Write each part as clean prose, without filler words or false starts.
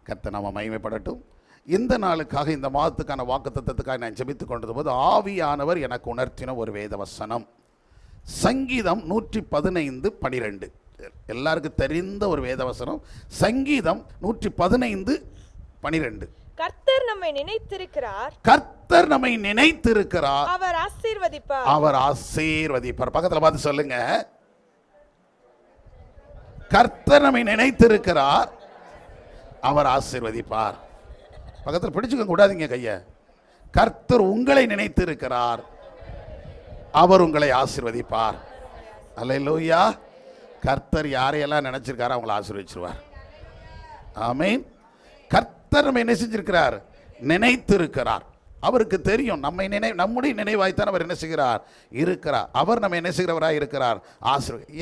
கர்த்தர் நாம மகிமைப்படட்டும். இந்த நாளுக்காக, இந்த மாதத்துக்கான வாக்குத்தத்தத்துக்காக நான் ஜெபித்து கொண்டது போது ஆவியானவர் எனக்கு உணர்த்தின ஒரு வேத வசனம் சங்கீதம் 115:12. எல்லாருக்கும் தெரிந்த ஒரு வேத வசனம். சங்கீதம் 115:12. கர்த்தர் நம்மை நினைத்திருக்கிறார், கர்த்தர் நம்மை நினைத்திருக்கிறார், அவர் ஆசீர்வதிப்பார், அவர் ஆசீர்வதிப்பார். பக்கத்துல பார்த்து சொல்லுங்க, கர்த்தர் நம்மை நினைத்திருக்கிறார், அவர் ஆசீர்வதிப்பார். பக்கத்தில் பிடிச்சுக்க கூடாதீங்க கைய. கர்த்தர் உங்களை நினைத்திருக்கிறார், அவர் உங்களை ஆசீர்வதிப்பார். அல்லேலூயா. கர்த்தர் யாரையெல்லாம் நினைச்சிருக்காரோ அவங்களை ஆசீர்வதிச்சிருவார். ஆமென். கர்த்தர் நம்ம என்ன செஞ்சிருக்கிறார்? நினைத்திருக்கிறார். அவருக்கு தெரியும் நம்முடைய நினைவாய்த்தான் அவர் என்ன செய்கிறார்? இருக்கிறார். அவர் நம்ம என்ன செய்கிறவராக இருக்கிறார்?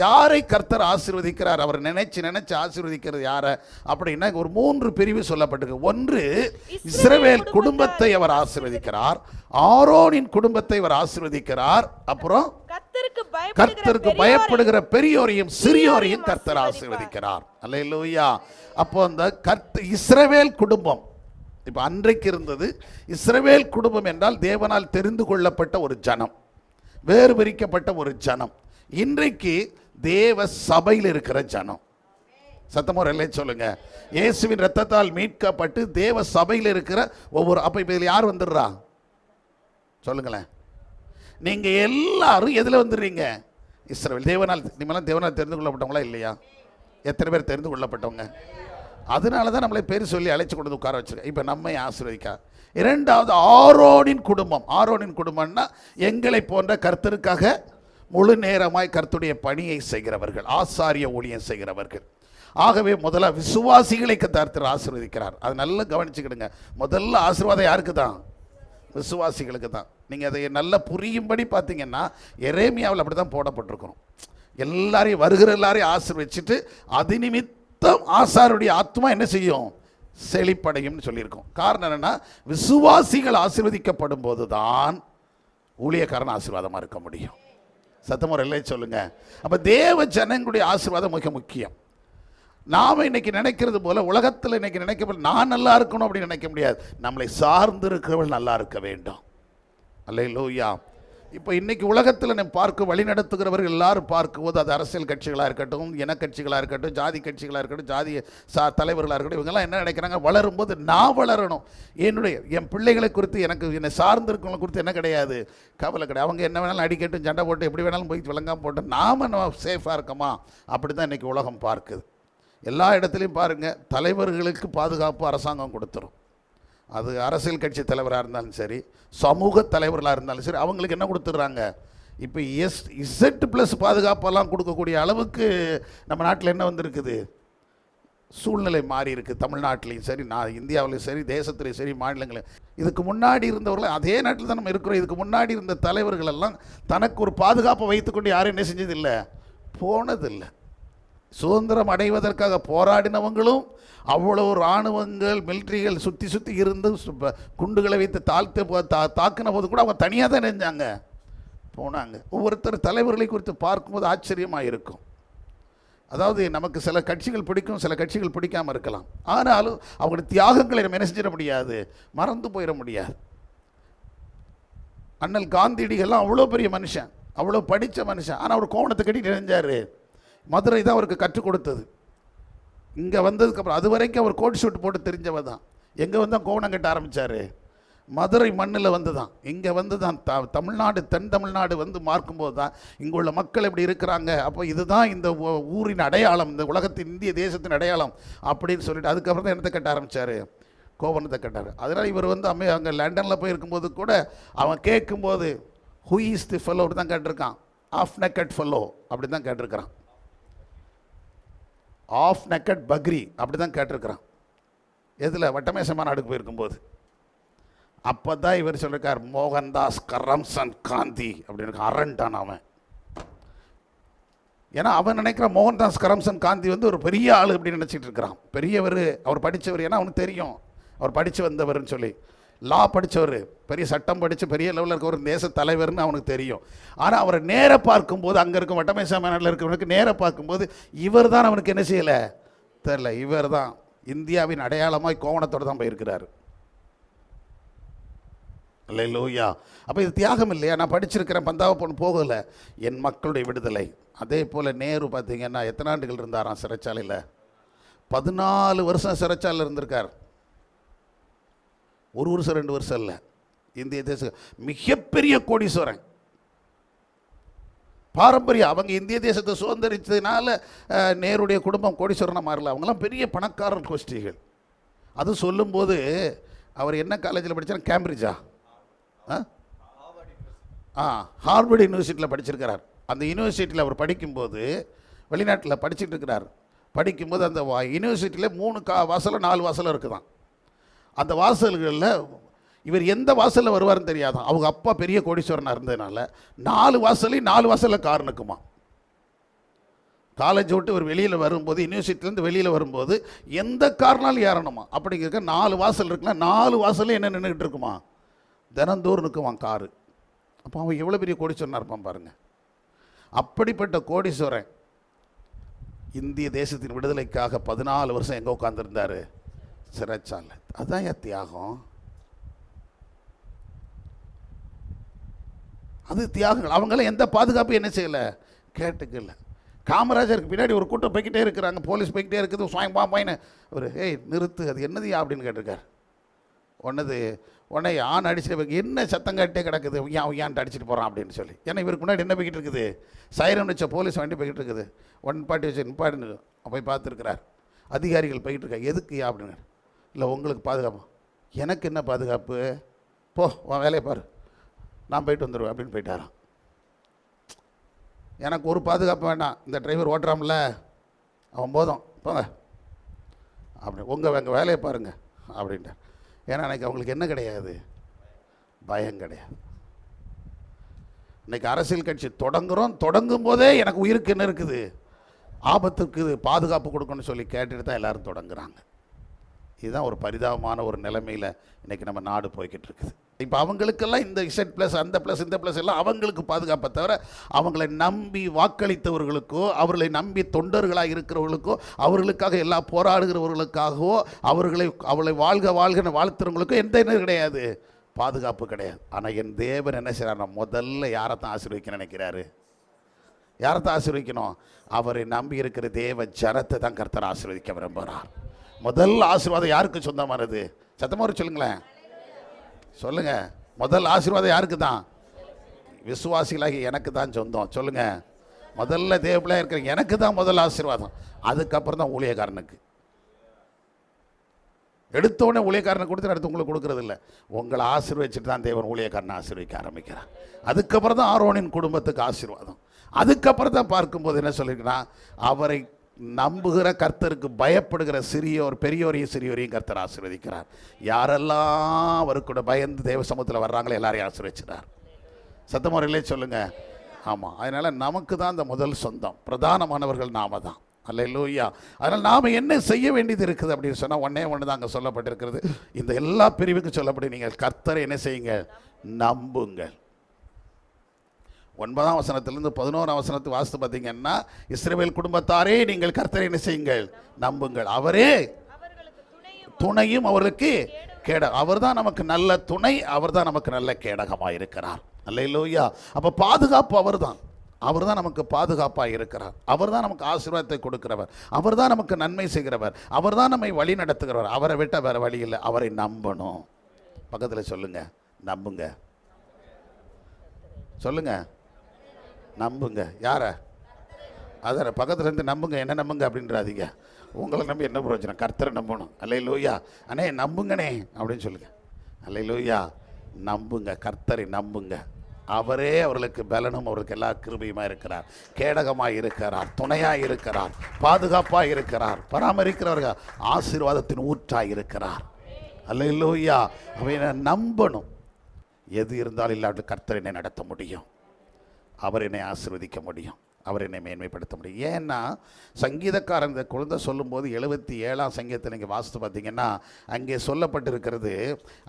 யாரை கர்த்தர் ஆசீர்வதிக்கிறார்? அவர் நினைச்சு ஆசீர்வதிக்கிறது யாரை அப்படின்னா ஒரு 3 பிரிவு சொல்லப்பட்டிருக்கு. ஒன்று, இஸ்ரவேல் குடும்பத்தை அவர் ஆசீர்வதிக்கிறார், ஆரோனின் குடும்பத்தை அவர் ஆசீர்வதிக்கிறார், அப்புறம் கர்த்தருக்கு பயப்படுகிற பெரியோரையும் சிறியோரையும் கர்த்தர் ஆசீர்வதிக்கிறார். அல்லேலூயா. அப்போ அந்த இஸ்ரவேல் குடும்பம், இப்ப அன்றைக்கு இருந்தது இஸ்ரவேல் குடும்பம் என்றால் தேவனால் தெரிந்து கொள்ளப்பட்ட ஒரு ஜனம், வேறு பிரிக்கப்பட்ட ஒரு ஜனம். இன்றைக்கு தேவ சபையில் இருக்கிற ஜனம். சத்தமோர் சொல்லுங்க, இயேசுவின் ரத்தத்தால் மீட்கப்பட்டு தேவ சபையில் இருக்கிற ஒவ்வொரு. அப்ப இப்ப இதில் யார் வந்துடுறா சொல்லுங்களேன்? நீங்க எல்லாரும் எதுல வந்துடுறீங்க? இஸ்ரவேல். தேவனால் நீங்களாம் தேவனால் தெரிந்து கொள்ளப்பட்டவங்களா இல்லையா? எத்தனை பேர் தெரிந்து கொள்ளப்பட்டவங்க? அதனால தான் நம்மளை பேர் சொல்லி அழைச்சி கொண்டு உட்கார வச்சிருக்க. இப்போ நம்மை ஆசீர்வதிக்க. இரண்டாவது, ஆரோனின் குடும்பம். ஆரோனின் குடும்பம்னா எங்களை போன்ற கர்த்தருக்காக முழு நேரமாய் கர்த்தருடைய பணியை செய்கிறவர்கள், ஆசாரிய ஊழியம் செய்கிறவர்கள். ஆகவே முதல்ல விசுவாசிகளை கர்த்தர் ஆசீர்வதிக்கிறார். அது நல்லா கவனிச்சுக்கிடுங்க. முதல்ல ஆசீர்வாதம் யாருக்கு தான்? விசுவாசிகளுக்கு தான். நீங்கள் அதை நல்லா புரியும்படி பார்த்தீங்கன்னா எரேமியாவில் அப்படி தான் போடப்பட்டிருக்கணும். எல்லாரையும் வருகிற எல்லாரையும் ஆசீர்வதிச்சுட்டு அது நிமித்தம் ஆசாருடைய ஆத்மா என்ன செய்யும்? செழிப்படையும்னு சொல்லியிருக்கோம். காரணம் என்னன்னா, விசுவாசிகள் ஆசீர்வதிக்கப்படும் போது தான் ஊழியக்காரன் ஆசீர்வாதமாக இருக்க முடியும். சத்தமுறை இல்லை சொல்லுங்க. அப்போ தேவ ஜனங்களுடைய ஆசீர்வாதம் மிக முக்கியம். நாம் இன்னைக்கு நினைக்கிறது போல உலகத்தில் இன்னைக்கு நினைக்க நான் நல்லா இருக்கணும் அப்படின்னு நினைக்க முடியாது. நம்மளை சார்ந்து இருக்கிறவர்கள் நல்லா இருக்க வேண்டும். அல்லேலூயா. இப்போ இன்னைக்கு உலகத்தில் நம்ம பார்க்க வழி நடத்துகிறவர்கள் எல்லாரும் பார்க்கும்போது அது அரசியல் கட்சிகளாக இருக்கட்டும், இனக்கட்சிகளாக இருக்கட்டும், ஜாதி கட்சிகளாக இருக்கட்டும், ஜாதி தலைவர்களாக இருக்கட்டும், இவங்கெல்லாம் என்ன நினைக்கிறாங்க? வளரும்போது நான் வளரணும், என் பிள்ளைகளை குறித்து என்னை சார்ந்திருக்கவங்களை குறித்து என்ன கிடையாது, கவலை கிடையாது. அவங்க என்ன வேணாலும் அடிக்கட்டும், சண்டை போட்டு எப்படி வேணாலும் போய் விளங்காமல் போட்டு நம்ம சேஃபாக இருக்கோமா? அப்படி தான் இன்றைக்கி உலகம் பார்க்குது. எல்லா இடத்துலையும் பாருங்கள், தலைவர்களுக்கு பாதுகாப்பு அரசாங்கம் கொடுத்துரும். அது அரசியல் கட்சி தலைவராக இருந்தாலும் சரி, சமூக தலைவர்களாக இருந்தாலும் சரி, அவங்களுக்கு என்ன கொடுத்துட்றாங்க? இப்போ Z+ பாதுகாப்பெல்லாம் கொடுக்கக்கூடிய அளவுக்கு நம்ம நாட்டில் என்ன வந்திருக்குது? சூழ்நிலை மாறி இருக்குது. தமிழ்நாட்டிலையும் சரி, இந்தியாவிலையும் சரி, தேசத்துலையும் சரி, மாநிலங்களையும். இதுக்கு முன்னாடி இருந்தவர்கள் அதே நாட்டில் தான் நம்ம இருக்கிறோம். இதுக்கு முன்னாடி இருந்த தலைவர்கள் எல்லாம் தனக்கு ஒரு பாதுகாப்பை வைத்துக்கொண்டு யாரும் என்ன செஞ்சதில்லை, போனதில்லை. சுதந்திரம் அடைவதற்காக போராடினவங்களும் அவ்வளோ இராணுவங்கள் மிலிட்ரிகள் சுற்றி இருந்து குண்டுகளை வைத்து தாக்கின போது கூட அவங்க தனியாக தான் நினைஞ்சாங்க, போனாங்க. ஒவ்வொருத்தர் தலைவர்களை குறித்து பார்க்கும்போது ஆச்சரியமாக இருக்கும். அதாவது நமக்கு சில கட்சிகள் பிடிக்கும், சில கட்சிகள் பிடிக்காமல் இருக்கலாம். ஆனாலும் அவங்களுடைய தியாகங்களை நம்ம என்ன செஞ்சிட முடியாது, மறந்து போயிட முடியாது. அண்ணல் காந்தியடிகள்லாம் அவ்வளோ பெரிய மனுஷன், அவ்வளோ படித்த மனுஷன். ஆனால் அவர் கோவணத்தை கட்டிட்டு நினைஞ்சார். மதுரை தான் அவருக்கு கற்றுக் கொடுத்தது. இங்கே வந்ததுக்கப்புறம் அது வரைக்கும் அவர் கோட் ஷூட் போட்டு தெரிஞ்சவர் தான். எங்கே வந்து தான் கோவணம் கட்ட ஆரம்பித்தார்? மதுரை மண்ணில் வந்து தான். இங்கே வந்து தான் தமிழ்நாடு, தென் தமிழ்நாடு வந்து பார்க்கும்போது தான் இங்கே உள்ள மக்கள் எப்படி இருக்கிறாங்க, அப்போ இதுதான் இந்த ஊரின் அடையாளம், இந்த உலகத்தின் இந்திய தேசத்தின் அடையாளம் அப்படின்னு சொல்லிட்டு அதுக்கப்புறம் தான் என்னத்தை கட்ட ஆரம்பித்தார்? கோவணத்தை கட்டார். அதனால் இவர் வந்து அங்கே லண்டனில் போய் இருக்கும்போது கூட அவன் கேட்கும்போது ஹூ இஸ் தி ஃபெல்லோ அப்படி தான் கேட்டிருக்கான். ஆஃப் நெக்கட் ஃபெல்லோ அப்படி தான் கேட்டிருக்கிறான். ஆஃப் நெக்கட் பக்ரி அப்படி தான் கேட்டிருக்கிறான். எதில்? வட்டமேச மாநாடுக்கு போயிருக்கும்போது. அப்போ தான் இவர் சொல்லியிருக்கார், மோகன்தாஸ் கரம்சந்த் காந்தி அப்படின்னு அரண்டான் அவன். ஏன்னா அவன் நினைக்கிற மோகன்தாஸ் கரம்சந்த் காந்தி வந்து ஒரு பெரிய ஆள் அப்படின்னு நினச்சிட்டு இருக்கிறான். பெரியவர், அவர் படித்தவர். ஏன்னா அவனுக்கு தெரியும் அவர் படித்து வந்தவர்னு சொல்லி. லா படித்தவர், பெரிய சட்டம் படித்து பெரிய லெவலில் இருக்க ஒரு தேச தலைவர்னு அவனுக்கு தெரியும். ஆனால் அவரை நேர பார்க்கும்போது, அங்கே இருக்கும் வட்டமேசா மாநாட்டில் இருக்கிறவனுக்கு நேர பார்க்கும்போது இவர் தான் அவனுக்கு என்ன செய்யலை தெரில. இவர் தான் இந்தியாவின் அடையாளமாய் கோவணத்தோடு தான் போயிருக்கிறார். அல்லேலூயா. அப்போ இது தியாகம் இல்லையா? நான் படிச்சிருக்கிறேன், பந்தாவ பொண்ணு போகலை, என் மக்களுடைய விடுதலை. அதே போல் நேரு பார்த்தீங்கன்னா எத்தனை ஆண்டுகள் இருந்தாராம் சிறைச்சாலையில்? 14 வருஷம் சிறைச்சாலையில் இருந்திருக்கார். 1 வருஷம் 2 வருஷம் இல்லை. இந்திய தேச மிகப்பெரிய கோடீஸ்வரன், பாரம்பரியம். அவங்க இந்திய தேசத்தை சுதந்திரிச்சதுனால நேருடைய குடும்பம் கோடீஸ்வரனாக மாறல. அவங்களாம் பெரிய பணக்காரர் கோஷ்டிகள். அது சொல்லும்போது அவர் என்ன காலேஜில் படித்தார்? கேம்பிரிட்ஜா? ஹார்வர்டு யூனிவர்சிட்டியில் படிச்சிருக்கிறார். அந்த யூனிவர்சிட்டியில் அவர் படிக்கும்போது, வெளிநாட்டில் படிச்சுட்டு இருக்கிறார், படிக்கும்போது அந்த யூனிவர்சிட்டியில் 3 வாசல் 4 வாசல் இருக்குதான். அந்த வாசல்களில் இவர் எந்த வாசலில் வருவார்னு தெரியாதான். அவங்க அப்பா பெரிய கோடீஸ்வரனாக இருந்ததுனால 4 வாசலில் கார் நிற்குமா. காலேஜ் விட்டு இவர் வெளியில் வரும்போது, யூனிவர்சிட்டிலேருந்து வெளியில் வரும்போது எந்த கார்னாலும் ஏறணுமா. அப்படிங்கிறக்க 4 வாசல் இருக்குன்னா 4 வாசலும் என்ன நின்றுக்கிட்டு இருக்குமா, தினந்தோறும் நிற்குவான் காரு. அப்போ அவன் எவ்வளோ பெரிய கோடீஸ்வரனாக இருப்பான் பாருங்கள். அப்படிப்பட்ட கோடீஸ்வரன் இந்திய தேசத்தின் விடுதலைக்காக 14 வருஷம் எங்கே உட்காந்துருந்தார்? சிறைச்சாலை. அதுதான் என் தியாகம். அது தியாகங்கள். அவங்களாம் எந்த பாதுகாப்பு என்ன செய்யலை, கேட்டுக்கல. காமராஜருக்கு பின்னாடி ஒரு கூட்டம் போய்கிட்டே இருக்கிறாங்க, போலீஸ் போய்கிட்டே இருக்குது, பாயின்னு ஒரு நிறுத்து, அது என்னது அப்படின்னு கேட்டிருக்கார். உடனே ஆண் அடிச்சுட்டு என்ன சத்தம் கட்டே கிடக்குது, ஏன்ட்டு அடிச்சுட்டு போகிறான் அப்படின்னு சொல்லி. ஏன்னா இவருக்கு முன்னாடி என்ன போய்கிட்டு இருக்குது, சைரன் வச்ச போலீஸ் வண்டி போய்கிட்டு இருக்குது. நிப்பாட்டி வச்சு நிப்பாடுன்னு போய் பார்த்துருக்கிறார். அதிகாரிகள் போய்கிட்டு இருக்கா. எதுக்கு அப்படின்னு. இல்லை உங்களுக்கு பாதுகாப்பு. எனக்கு என்ன பாதுகாப்பு, போ உன் வேலையை பாரு, நான் போயிட்டு வந்துடுவேன் அப்படின்னு போயிட்டாரான். எனக்கு ஒரு பாதுகாப்பு வேண்டாம், இந்த டிரைவர் ஓட்டுறாம்ல அவன் போதும், போங்க அப்படி, உங்கள் வேலையை பாருங்கள் அப்படின்ட்டார். ஏன்னா அன்றைக்கி அவங்களுக்கு என்ன கிடையாது, பயம் கிடையாது. இன்றைக்கி அரசியல் கட்சி தொடங்கும் போதே எனக்கு உயிருக்கு என்ன இருக்குது, ஆபத்துக்கு பாதுகாப்பு கொடுக்கணும்னு சொல்லி கேட்டுட்டு தான் எல்லோரும் தொடங்குறாங்க. இதுதான் ஒரு பரிதாபமான ஒரு நிலைமையில் இன்றைக்கி நம்ம நாடு போய்கிட்டு இருக்குது. இப்போ அவங்களுக்கெல்லாம் இந்த இசட் ப்ளஸ் அந்த ப்ளஸ் இந்த ப்ளஸ் எல்லாம் அவங்களுக்கு பாதுகாப்பை தவிர, அவங்களை நம்பி வாக்களித்தவர்களுக்கோ, அவர்களை நம்பி தொண்டர்களாக இருக்கிறவர்களுக்கோ, அவர்களுக்காக எல்லாம் போராடுகிறவர்களுக்காகவோ, அவளை வாழ்க வாழ்கன்னு வாழ்த்துறவங்களுக்கோ எந்த என்ன கிடையாது, பாதுகாப்பு கிடையாது. ஆனால் என் தேவன் என்ன செய்கிறார், முதல்ல யாரைத்தான் ஆசீர்வதிக்க நினைக்கிறாரு? யாரைத்தான் ஆசீர்வதிக்கணும்? அவரை நம்பி இருக்கிற தேவ ஜனத்தை தான் கர்த்தர் ஆசீர்வதிக்க விரும்புகிறார். முதல் ஆசீர்வாதம் யாருக்கு சொந்தமானது? சத்தமாக சொல்லுங்களேன், சொல்லுங்க. முதல் ஆசீர்வாதம் யாருக்கு தான்? விசுவாசிகளாகி எனக்கு தான் சொந்தம். சொல்லுங்க, முதல்ல தேவப்பிள்ளையா இருக்கிற எனக்கு தான் முதல் ஆசீர்வாதம். அதுக்கப்புறம் தான் ஊழியக்காரனுக்கு. எடுத்தோடனே ஊழியக்காரனுக்கு கொடுத்து அடுத்து உங்களுக்கு கொடுக்கறது இல்லை. உங்களை ஆசீர்வதிச்சுட்டு தான் தேவன் ஊழியக்காரனை ஆசீர்வதிக்க ஆரம்பிக்கிறார். அதுக்கப்புறம் தான் ஆரோனின் குடும்பத்துக்கு ஆசீர்வாதம். அதுக்கப்புறம் தான் பார்க்கும்போது என்ன சொல்லியிருக்கிறான், அவரை நம்புகிற கர்த்தருக்கு பயப்படுகிற பெரியோரையும் சிறியோரையும் கர்த்தர் ஆசீர்வதிக்கிறார். யாரெல்லாம் அவருக்கு கூட பயந்து தேவ சமூகத்தில் வர்றாங்களோ எல்லாரையும் ஆசீர்வதிக்கிறார். சத்தமுறையிலே சொல்லுங்க. ஆமாம், அதனால் நமக்கு தான் அந்த முதல் சொந்தம், பிரதானமானவர்கள் நாம தான். அல்லேலூயா. அதனால் நாம் என்ன செய்ய வேண்டியது இருக்குது அப்படின்னு சொன்னால் ஒன்று தான் அங்கே சொல்லப்பட்டிருக்கிறது. இந்த எல்லா பிரிவுக்கும் சொல்லப்படி நீங்கள் கர்த்தரை என்ன செய்யுங்க, நம்புங்கள். 9ஆம் வசனத்திலிருந்து 11ஆம் வசனத்தை வாசித்து பார்த்தீங்கன்னா, இஸ்ரவேல் குடும்பத்தாரே நீங்கள் கர்த்தரை என்ன செய்யுங்கள், நம்புங்கள். அவரே துணையும் அவர்களுக்கு அவர் தான் நமக்கு நல்ல துணை, அவர் தான் நமக்கு நல்ல கேடகமாக இருக்கிறார். அல்லேலூயா. அப்போ பாதுகாப்பு அவர் தான் நமக்கு பாதுகாப்பாக இருக்கிறார். அவர் தான் நமக்கு ஆசீர்வாதத்தை கொடுக்கிறவர், அவர் தான் நமக்கு நன்மை செய்கிறவர், அவர் தான் நம்மை வழி நடத்துகிறவர். அவரை விட்ட வேறு வழி இல்லை. அவரை நம்பணும். பக்கத்தில் சொல்லுங்க, நம்புங்க. சொல்லுங்க, நம்புங்க. யார? அதை பக்கத்தில் இருந்து நம்புங்க. என்ன நம்புங்க அப்படின்றாதீங்க. உங்களை நம்பி என்ன பிரயோஜனம்? கர்த்தரை நம்பணும். அல்லேலூயா. அண்ணே நம்புங்கண்ணே அப்படின்னு சொல்லுங்க. அல்லேலூயா. நம்புங்க, கர்த்தரை நம்புங்க. அவரே அவர்களுக்கு பலனும் அவர்களுக்கு எல்லா கிருபையுமாக இருக்கிறார், கேடகமாக இருக்கிறார், துணையாக இருக்கிறார், பாதுகாப்பாக இருக்கிறார், பராமரிக்கிறவர்கள் ஆசீர்வாதத்தின் ஊற்றாக இருக்கிறார். அல்லேலூயா. அவை நம்பணும். எது இருந்தாலும் இல்லாமல் கர்த்தர் என்னை நடத்த முடியும், அவர் என்னை ஆசீர்வதிக்க முடியும். அவர் என்னை மேன்மைப்படுத்த முடியும். ஏன்னா சங்கீதக்காரன் இந்த குழந்தை சொல்லும்போது 77ஆம் சங்கீதத்தில் நீங்கள் வாசித்து பார்த்தீங்கன்னா அங்கே சொல்லப்பட்டிருக்கிறது,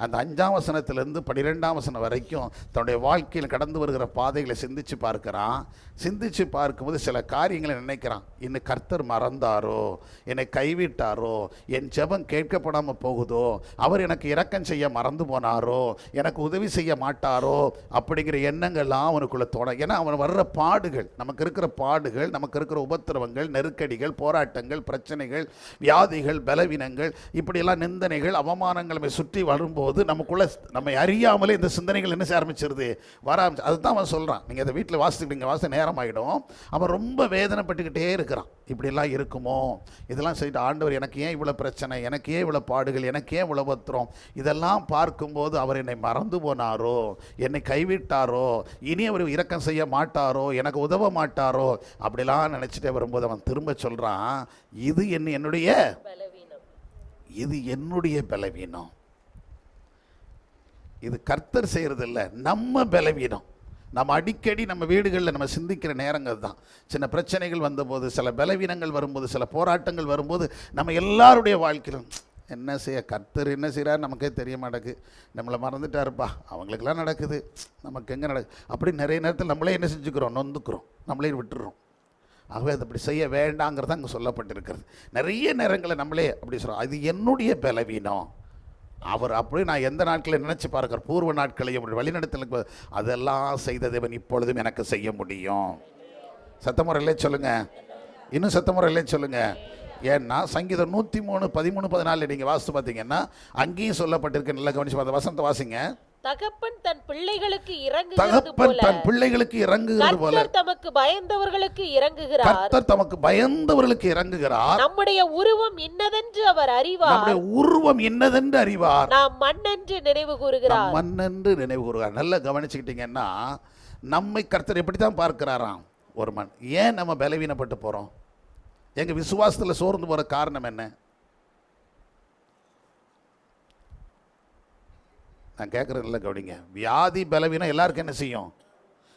அந்த 5ஆம் வசனத்திலிருந்து 12ஆம் வசனம் வரைக்கும் தன்னுடைய வாழ்க்கையில் கடந்து வருகிற பாதைகளை சிந்தித்து பார்க்குறான். சிந்தித்து பார்க்கும்போது சில காரியங்களை நினைக்கிறான். இன்னும் கர்த்தர் மறந்தாரோ, என்னை கைவிட்டாரோ, என் ஜெபம் கேட்கப்படாமல் போகுதோ, அவர் எனக்கு இரக்கம் செய்ய மறந்து போனாரோ, எனக்கு உதவி செய்ய மாட்டாரோ அப்படிங்கிற எண்ணங்கள்லாம் அவனுக்குள்ள தோணும். ஏன்னா அவன் வர்ற பாடுகள், நமக்கு இருக்கிற பாடுகள், நமக்கு இருக்கிற உபத்திரவங்கள், நெருக்கடிகள், போராட்டங்கள், பிரச்சனைகள், வியாதிகள், பலவீனங்கள், இப்படியெல்லாம் நிந்தனைகள், அவமானங்கள் நம்மை சுற்றி வரும்போது நமக்குள்ள நம்மை அறியாமலே இந்த சிந்தனைகள் என்ன செய்ய ஆரம்பிச்சிருது, வர ஆரம்பிச்சு. அதுதான் அவன் சொல்கிறான். நீங்கள் அதை வீட்டில் வாசிக்கிட்டீங்க, வாச நேரம் ஆகிடும். அவன் ரொம்ப வேதனைப்பட்டுக்கிட்டே இருக்கிறான். இப்படியெல்லாம் இருக்குமோ, இதெல்லாம் சொல்லிட்டு ஆண்டவர் எனக்கு ஏன் இவ்வளோ பிரச்சனை, எனக்கு ஏன் இவ்வளோ பாடுகள், எனக்கு ஏன் இவ்வளோ உபத்திரம், இதெல்லாம் பார்க்கும்போது அவர் என்னை மறந்து போனாரோ, என்னை கைவிட்டாரோ, இனி அவர் இரக்கம் செய்ய மாட்டாரோ, எனக்கு உதவ மாட்டாரோ அப்படிலாம் நினச்சிட்டே வரும்போது அவன் திரும்ப சொல்கிறான், இது என்னுடைய பலவீனம், இது என்னுடைய பலவீனம், இது கர்த்தர் செய்கிறது இல்லை, நம்ம பலவீனம். நம்ம அடிக்கடி நம்ம வீடுகளில் நம்ம சிந்திக்கிற நேரங்கள் தான். சின்ன பிரச்சனைகள் வந்தபோது, சில பலவீனங்கள் வரும்போது, சில போராட்டங்கள் வரும்போது நம்ம எல்லாருடைய வாழ்க்கையிலும் என்ன செய்ய, கர்த்தர் என்ன செய்கிறார் நமக்கே தெரிய மாட்டேங்குது, நம்மளை மறந்துட்டாருப்பா, அவங்களுக்கெல்லாம் நடக்குது, நமக்கு எங்கே நடக்குது, அப்படி நிறைய நேரத்தில் நம்மளே என்ன செஞ்சுக்கிறோம், நொந்துக்கிறோம், நம்மளே விட்டுறோம். ஆகவே அது அப்படி செய்ய வேண்டாங்கிறது அங்கே சொல்லப்பட்டிருக்கிறது. நிறைய நேரங்களில் நம்மளே அப்படி சொல்கிறோம், அது என்னுடைய பலவீனம். அவர் அப்படி நான் எந்த நாட்களை நினச்சி பார்க்குறேன், பூர்வ நாட்களையும் அப்படி வழிநடத்தலுக்கு அதெல்லாம் செய்த தேவன் இப்பொழுதும் எனக்கு செய்ய முடியும். சத்தமுறையிலே சொல்லுங்கள், இன்னும் சத்தமுறையிலே சொல்லுங்கள். ஏன்னா சங்கீதம் 103, 13, 14 நீங்கள் வாசித்து பார்த்தீங்கன்னா அங்கேயும் சொல்லப்பட்டிருக்கு. நல்லா கவனிச்சு பார்த்த வசனத்தை வாசிங்க. தகப்பன் தன் பிள்ளைகளுக்கு இறங்குகிறது போல தமக்கு பயந்தவர்களுக்கு இறங்குகிறார். கர்த்தர் தமக்கு பயந்தவர்களுக்கு இறங்குகிறார். நம்முடைய உருவம் இன்னதென்று அவர் அறிவார். நம்முடைய உருவம் இன்னதென்று அறிவார். நாம் மண்ணென்று நினைவு கூறுகிறார். மண்ணென்று நினைவு கூறுகிறார். நல்லா கவனிச்சுக்கிட்டீங்கன்னா நம்மை கர்த்தர் எப்படி தான் பார்க்கிறாராம், ஒரு மண். ஏன் நம்ம பலவீனப்பட்டு போறோம்? எங்க விசுவாசத்தில் சோர்ந்து போற காரணம் என்ன? நான் கேட்குறது இல்லை கவனிங்க. வியாதி பலவீனம் எல்லாருக்கும் என்ன செய்யும்?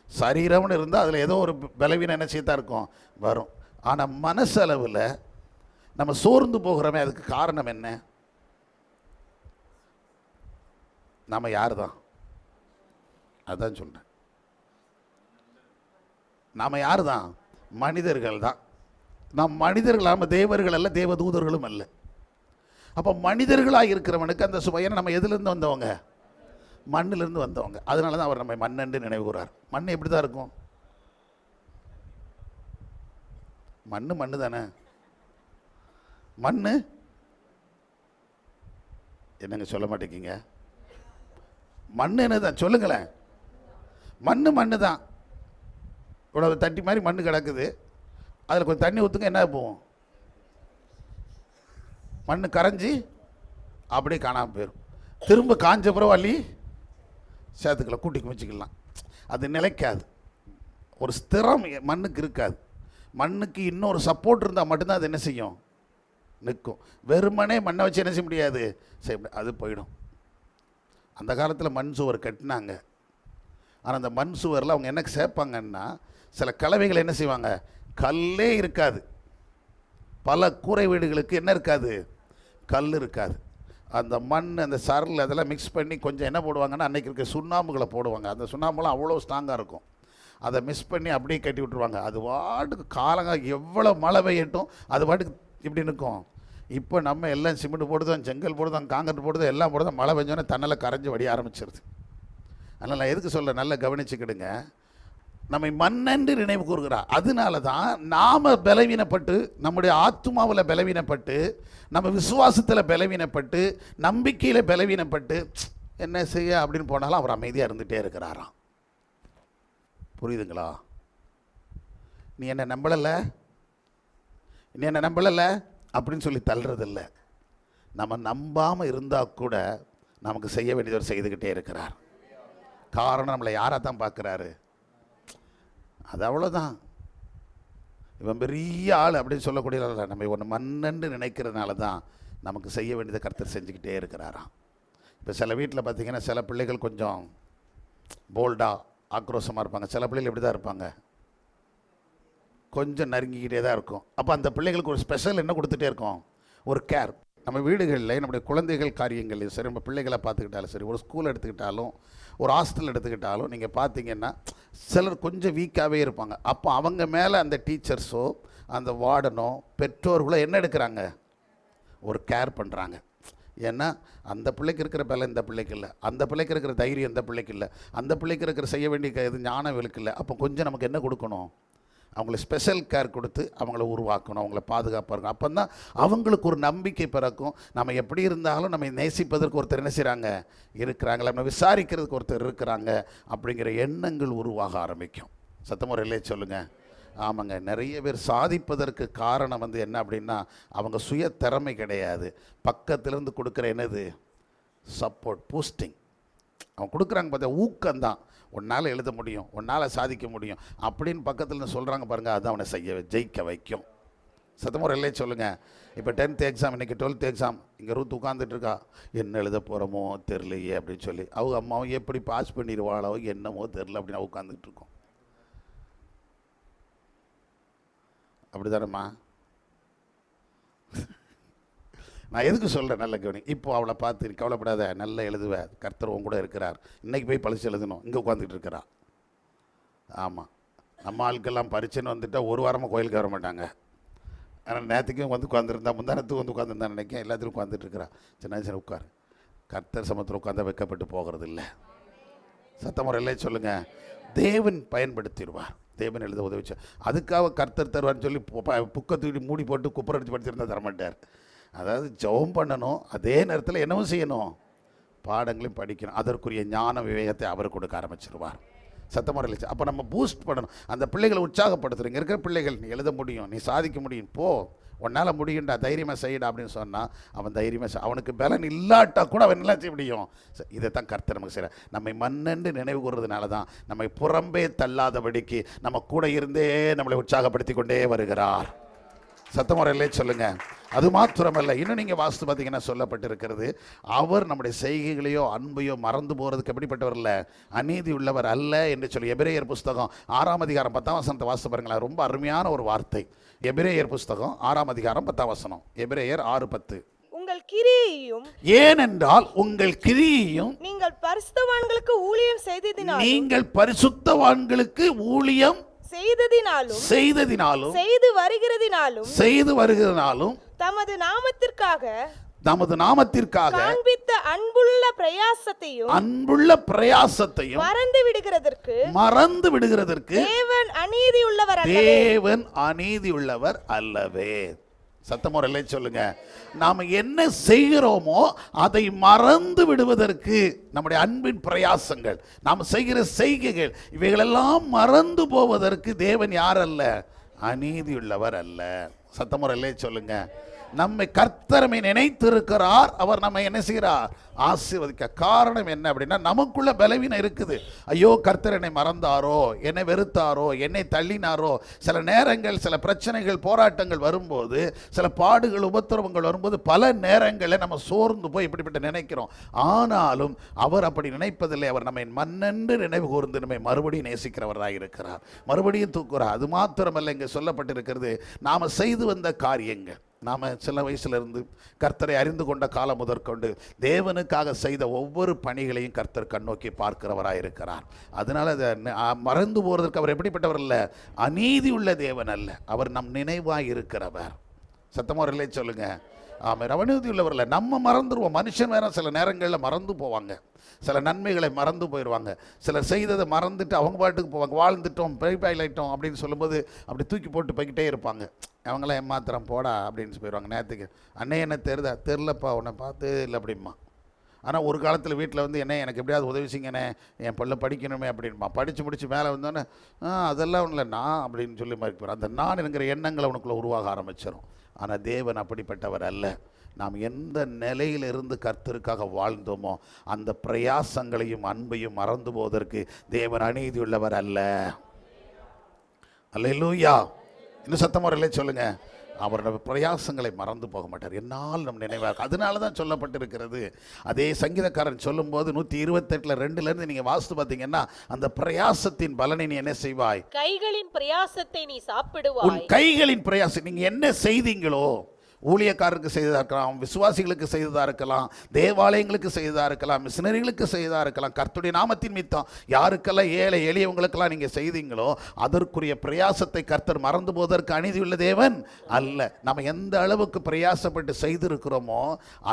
சரீரம்னு இருந்தால் அதில் ஏதோ ஒரு பலவீனம் என்ன செய்யத்தான் இருக்கும், வரும். ஆனால் மனசளவில் நம்ம சோர்ந்து போகிறோமே, அதுக்கு காரணம் என்ன? நம்ம யார் தான்? அதான் சொல்கிறேன். நாம் யார் தான்? மனிதர்கள் தான். நாம் மனிதர்கள், நாம் தேவர்கள் அல்ல, தேவதூதர்களும் அல்ல. அப்போ மனிதர்களாக இருக்கிறவனுக்கு அந்த சுவையனை நம்ம எதுலேருந்து வந்தவங்க? மண்ணிலிருந்து வந்தவங்க. அதனால தான் அவர் நம்மை மண்ணென்று நினைவு கூறார். மண் எப்படி தான் இருக்கும்? மண்ணு தானே. மண்ணு என்னங்க சொல்ல மாட்டேங்கிங்க? மண்ணு என்னதான் சொல்லுங்களேன். மண்ணு தான். இவ்வளோ தட்டி மாதிரி மண்ணு கிடக்குது, அதில் கொஞ்சம் தண்ணி ஊற்றுங்க, என்ன போகும்? மண் கரைஞ்சி அப்படியே காணாமல் போயிடும். திரும்ப காஞ்ச பிறகு அள்ளி சேர்த்துக்கலாம், கூட்டி குமிச்சிக்கலாம். அது நிலைக்காது. ஒரு ஸ்திரம் மண்ணுக்கு இருக்காது. மண்ணுக்கு இன்னொரு சப்போர்ட் இருந்தால் மட்டும்தான் அது என்ன செய்யும், நிற்கும். வெறுமனே மண்ணை வச்சு என்ன செய்ய முடியாது, அது போயிடும். அந்த காலத்தில் மண் சுவர் கட்டினாங்க. ஆனால் அந்த மண் சுவரில் அவங்க என்ன சேர்ப்பாங்கன்னா, சில கலவைகளை என்ன செய்வாங்க, கல்லே இருக்காது. பல கூரை வீடுகளுக்கு என்ன இருக்காது, கல் இருக்காது. அந்த மண், அந்த சரல் அதெல்லாம் மிக்ஸ் பண்ணி கொஞ்சம் என்ன போடுவாங்கன்னா, அன்றைக்கி இருக்க சுண்ணாம்புகளை போடுவாங்க. அந்த சுண்ணாம்புலாம் அவ்வளோ ஸ்ட்ராங்காக இருக்கும். அதை மிக்ஸ் பண்ணி அப்படியே கட்டி விட்டுருவாங்க. அது பாட்டுக்கு காலங்க எவ்வளோ மழை பெய்யட்டும் அது பாட்டுக்கு இப்படி நிற்கும். இப்போ நம்ம எல்லாம் சிமெண்ட் போடுதோம், செங்கல் போடுதோம், காங்கிரீட் போடுதோம், எல்லாம் போடுதோம். மழை பெஞ்சோன்னே தண்ணில் கரைஞ்சி வடிய ஆரம்பிச்சிருது. அதனால் நான் எதுக்கு சொல்ல, நல்லா கவனிச்சுக்கிடுங்க. நம்மை மண்ணென்று நினைவு கூறுகிறார். அதனால தான் நாம் பலவீனப்பட்டு, நம்முடைய ஆத்மாவில் பலவீனப்பட்டு, நம்ம விசுவாசத்தில் பலவீனப்பட்டு, நம்பிக்கையில் பலவீனப்பட்டு என்ன செய்ய அப்படின்னு போனாலும் அவர் அமைதியாக இருந்துகிட்டே இருக்கிறாராம். புரியுதுங்களா? நீ என்ன நம்பலை அப்படின்னு சொல்லி தள்ளுறதில்ல. நம்ம நம்பாமல் இருந்தால் கூட நமக்கு செய்ய வேண்டியவர் செய்துக்கிட்டே இருக்கிறார். காரணம் நம்மளை யாராக தான் பார்க்குறாரு, அது அவ்வளோதான். இவன் பெரிய ஆள் அப்படின்னு சொல்லக்கூடிய, நம்ம ஒன்று மண்ணென்று நினைக்கிறதுனால தான் நமக்கு செய்ய வேண்டியதை கர்த்தர் செஞ்சுக்கிட்டே இருக்கிறாராம். இப்போ சில வீட்டில் பார்த்திங்கன்னா சில பிள்ளைகள் கொஞ்சம் போல்டாக ஆக்ரோஷமாக இருப்பாங்க. சில பிள்ளைகள் எப்படி தான் இருப்பாங்க, கொஞ்சம் நறுங்கிக்கிட்டே தான் இருக்கும். அப்போ அந்த பிள்ளைகளுக்கு ஒரு ஸ்பெஷல் என்ன கொடுத்துட்டே இருக்கும், ஒரு கேர். நம்ம வீடுகளில் நம்முடைய குழந்தைகள் காரியங்களையும் சரி, நம்ம பிள்ளைகளை பார்த்துக்கிட்டாலும் சரி, ஒரு ஸ்கூல் எடுத்துக்கிட்டாலும் ஒரு ஹாஸ்டல் எடுத்துக்கிட்டாலும் நீங்கள் பார்த்தீங்கன்னா சிலர் கொஞ்சம் வீக்காகவே இருப்பாங்க. அப்போ அவங்க மேலே அந்த டீச்சர்ஸோ அந்த வார்டனோ பெற்றோர்களோ என்ன எடுக்கிறாங்க, ஒரு கேர் பண்ணுறாங்க. ஏன்னா அந்த பிள்ளைக்கு இருக்கிற பலம் இந்த பிள்ளைக்கு இல்லை, அந்த பிள்ளைக்கு இருக்கிற தைரியம் இந்த பிள்ளைக்கு இல்லை, அந்த பிள்ளைக்கு இருக்கிற செய்ய வேண்டிய இது ஞானம் இவளுக்கு இல்லை. அப்போ கொஞ்சம் நமக்கு என்ன கொடுக்கணும், அவங்கள ஸ்பெஷல் கேர் கொடுத்து அவங்கள உருவாக்கணும், அவங்கள பாதுகாப்பாக இருக்கும். அப்போ தான் அவங்களுக்கு ஒரு நம்பிக்கை பிறக்கும். நம்ம எப்படி இருந்தாலும் நம்ம நேசிப்பதற்கு ஒருத்தர் என்ன செய்கிறாங்க இருக்கிறாங்களா, நம்ம விசாரிக்கிறதுக்கு ஒருத்தர் இருக்கிறாங்க அப்படிங்கிற எண்ணங்கள் உருவாக ஆரம்பிக்கும். சத்தமுறையிலே சொல்லுங்கள். ஆமாங்க, நிறைய பேர் சாதிப்பதற்கு காரணம் என்ன அப்படின்னா அவங்க சுய திறமை கிடையாது, பக்கத்திலேருந்து கொடுக்குற என்னது சப்போர்ட், பூஸ்டிங் அவங்க கொடுக்குறாங்க. பார்த்தா ஊக்கம்தான், உன்னால் எழுத முடியும், உன்னால் சாதிக்க முடியும் அப்படின்னு பக்கத்தில் சொல்கிறாங்க பாருங்கள், அதுதான் அவனை ஜெயிக்க வைக்கும். சத்தமுறையிலே சொல்லுங்கள். இப்போ 10th எக்ஸாம், இன்றைக்கி 12th எக்ஸாம், இங்கே ரூத் உட்காந்துட்ருக்கா, என்ன எழுத போகிறோமோ தெரிலையே அப்படின்னு சொல்லி அவங்க அம்மாவும் எப்படி பாஸ் பண்ணிடுவாளோ என்னமோ தெரில அப்படின்னு உட்காந்துட்டு இருக்கோம். அப்படி தானேம்மா? நான் எதுக்கு சொல்கிறேன், நல்ல கவனி. இப்போ அவளை பார்த்து கவலைப்படாத, நல்லா எழுதுவ, கர்த்தர் உன் கூட இருக்கிறார், இன்றைக்கி போய் பழிச்சு எழுதணும், இங்கே உட்காந்துக்கிட்டு இருக்கிறா. ஆமாம், நம்ம ஆட்கள்லாம் பரிச்சைன்னு வந்துட்டால் ஒரு வாரமாக கோயிலுக்கு வர மாட்டாங்க. ஆனால் நேற்றுக்கும் உட்காந்துருந்தா, முந்தானத்துக்கு உட்காந்துருந்தா நினைக்கிறேன், எல்லாத்துக்கும் உட்காந்துட்டு இருக்கிறா. சின்ன சின்ன உட்கார், கர்த்தர் சமத்தில் உட்காந்தா வைக்கப்பட்டு போகிறது இல்லை. சத்தமுறையிலே சொல்லுங்கள். தேவன் பயன்படுத்திடுவார், தேவன் எழுத உதவிச்சா. அதுக்காக கர்த்தர் தருவார்னு சொல்லி புக்கை தூக்கி மூடி போட்டு குப்பரை அடித்து படிச்சிருந்தா தரமாட்டார். அதாவது ஜெபம் பண்ணணும், அதே நேரத்தில் என்னவும் செய்யணும், பாடங்களையும் படிக்கணும். அதற்குரிய ஞான விவேகத்தை அவர் கொடுக்க ஆரம்பிச்சிருவார். சத்தமுறையில் அப்போ நம்ம பூஸ்ட் பண்ணணும், அந்த பிள்ளைகளை உற்சாகப்படுத்துறீங்க. இருக்கிற பிள்ளைகள் நீ எழுத முடியும், நீ சாதிக்க முடியும், போ, உன்னால் முடியும்டா, தைரியமாக செய்யடா அப்படின்னு சொன்னால் அவன் தைரியமாக அவனுக்கு பலன் இல்லாட்டா கூட அவன் எல்லாம் செய்ய முடியும். இதை தான் கர்த்தர் நமக்கு செய்கிறார். நம்மை மண்ணென்று நினைவு கூறுறதுனால தான் நம்மை புறம்பே தள்ளாதபடிக்கு நம்ம கூட இருந்தே நம்மளை உற்சாகப்படுத்தி கொண்டே வருகிறார். சத்தமுறையிலே சொல்லுங்கள். அது மாத்திரமல்ல, இன்னும் நீங்கள் வாஸ்து பார்த்தீங்கன்னா சொல்லப்பட்டிருக்கிறது, அவர் நம்முடைய செய்கைகளையோ அன்பையோ மறந்து போகிறதுக்கு எப்படிப்பட்டவர் இல்லை, அநீதி உள்ளவர் அல்ல என்று சொல்லி எபிரேயர் புஸ்தகம் 6ஆம் அதிகாரம் 10ஆம் வசனத்தை வாசித்து பாருங்களேன். ரொம்ப அருமையான ஒரு வார்த்தை. எபிரேயர் புஸ்தகம் 6ஆம் அதிகாரம் 10ஆம் வசனம். எபிரேயர் 6:10. உங்கள் கிரியையும், ஏனென்றால் உங்கள் கிரியையும் நீங்கள் பரிசுத்தவான்களுக்கு ஊழியம் செய்ததினாலும், நீங்கள் பரிசுத்தவான்களுக்கு ஊழியம் செய்ததினாலும் செய்து வருகிறதினாலும் தமது நாமத்திற்காக காண்பித்த அன்புள்ள பிரயாசத்தையும் மறந்து விடுகிறதற்கு தேவன் அநீதி உள்ளவர் அல்லவே. சத்தமுறையிலே சொல்லுங்க. நாம் என்ன செய்கிறோமோ அதை மறந்து விடுவதற்கு நம்முடைய அன்பின் பிரயாசங்கள், நாம் செய்கிற செய்கைகள், இவைகளெல்லாம் மறந்து போவதற்கு தேவன் யார் அல்ல, அநீதியுள்ளவர் அல்ல. சத்தமுறையிலே சொல்லுங்க. நம்மை கர்த்தரமை நினைத்திருக்கிறார், அவர் நம்ம என்ன செய்கிறார், ஆசீர்வதிக்க. காரணம் என்ன அப்படின்னா நமக்குள்ள பலவீனம் இருக்குது. ஐயோ கர்த்தர் என்னை மறந்தாரோ, என்னை வெறுத்தாரோ, என்னை தள்ளினாரோ. சில நேரங்கள் சில பிரச்சனைகள் போராட்டங்கள் வரும்போது, சில பாடுகள் உபத்திரவங்கள் வரும்போது பல நேரங்களில் நம்ம சோர்ந்து போய் இப்படிப்பட்ட நினைக்கிறோம். ஆனாலும் அவர் அப்படி நினைப்பதில்லை. அவர் நம்மை மண்ணென்று நினைவு கூர்ந்து நம்மை மறுபடியும் நேசிக்கிறவராக இருக்கிறார், மறுபடியும் தூக்குறார். அது மாத்திரமல்ல, இங்கே சொல்லப்பட்டிருக்கிறது, நாம் செய்து வந்த காரியங்கள், நாம் சில வயசுலேருந்து கர்த்தரை அறிந்து கொண்ட காலம் முதற்கொண்டு தேவனுக்காக செய்த ஒவ்வொரு பணிகளையும் கர்த்தர் கண்ணோக்கி பார்க்கிறவராக இருக்கிறார். அதனால் அதை மறந்து போகிறதுக்கு அவர் எப்படிப்பட்டவர் அல்ல, அநீதி உள்ள தேவன் அல்ல, அவர் நம் நினைவாக இருக்கிறவர். சத்தமுறையிலே சொல்லுங்க. ஆமாம், அநீதி உள்ளவர் இல்லை. நம்ம மறந்துடுவோம். மனுஷன் வேற சில நேரங்களில் மறந்து போவாங்க, சில நன்மைகளை மறந்து போயிடுவாங்க, சிலர் செய்ததை மறந்துட்டு அவங்க பாட்டுக்கு போவாங்க. வாழ்ந்துட்டோம், பெரிப்பாயிட்டோம் அப்படின்னு சொல்லும்போது அப்படி தூக்கி போட்டு போய்கிட்டே இருப்பாங்க. அவங்களாம் ஏமாத்திரம் போடா அப்படின்னு போயிடுவாங்க. நேரத்துக்கு அண்ணே என்ன தெரிலப்பா, உன்னை பார்த்து இல்லை அப்படிமா. ஆனால் ஒரு காலத்தில் வீட்டில் என்ன எனக்கு எப்படியாவது உதவி செய்யுங்கண்ணே, என் பிள்ளை படிக்கணுமே அப்படின்பா. படித்து முடித்து மேலே வந்தோன்னே அதெல்லாம் ஒன்றும் இல்லை நான் அப்படின்னு சொல்லி மாதிரி போகிறேன். அந்த நான் என்கிற எண்ணங்கள் அவனுக்குள்ளே உருவாக ஆரம்பிச்சிடும். ஆனால் தேவன் அப்படிப்பட்டவர் அல்ல. நாம் எந்த நிலையிலிருந்து கர்த்தருக்காக வாழ்ந்தோமோ அந்த பிரயாசங்களையும் அன்பையும் மறந்து போவதற்கு தேவன் அநீதியுள்ளவர் அல்ல. அல்லேலூயா. இன்னும் சத்தமுறையிலே சொல்லுங்க. அவரோட பிரயாசங்களை மறந்து போக மாட்டார். என்னால் நம் நினைவாக. அதனால தான் சொல்லப்பட்டிருக்கிறது. அதே சங்கீதக்காரன் சொல்லும்போது 128 2 நீங்கள் வாசித்து பார்த்தீங்கன்னா, அந்த பிரயாசத்தின் பலனை நீ என்ன செய்வாய்? கைகளின் பிரயாசத்தை நீ உன் சாப்பிடுவாய். கைகளின் பிரயாசம் நீங்க என்ன செய்தீங்களோ, ஊழியக்காரருக்கு செய்ததா இருக்கலாம், விசுவாசிகளுக்கு செய்ததா இருக்கலாம், தேவாலயங்களுக்கு செய்ததா இருக்கலாம், மிஷனரிகளுக்கு செய்ததா இருக்கலாம், கர்த்தருடைய நாமத்தின் மித்தம் யாருக்கெல்லாம் ஏழை எளியவங்களுக்கெல்லாம் நீங்க செய்தீங்களோ அதற்குரிய பிரயாசத்தை கர்த்தர் மறந்து போவதற்கு அநீதியுள்ள தேவன் அல்ல. நம்ம எந்த அளவுக்கு பிரயாசப்பட்டு செய்திருக்கிறோமோ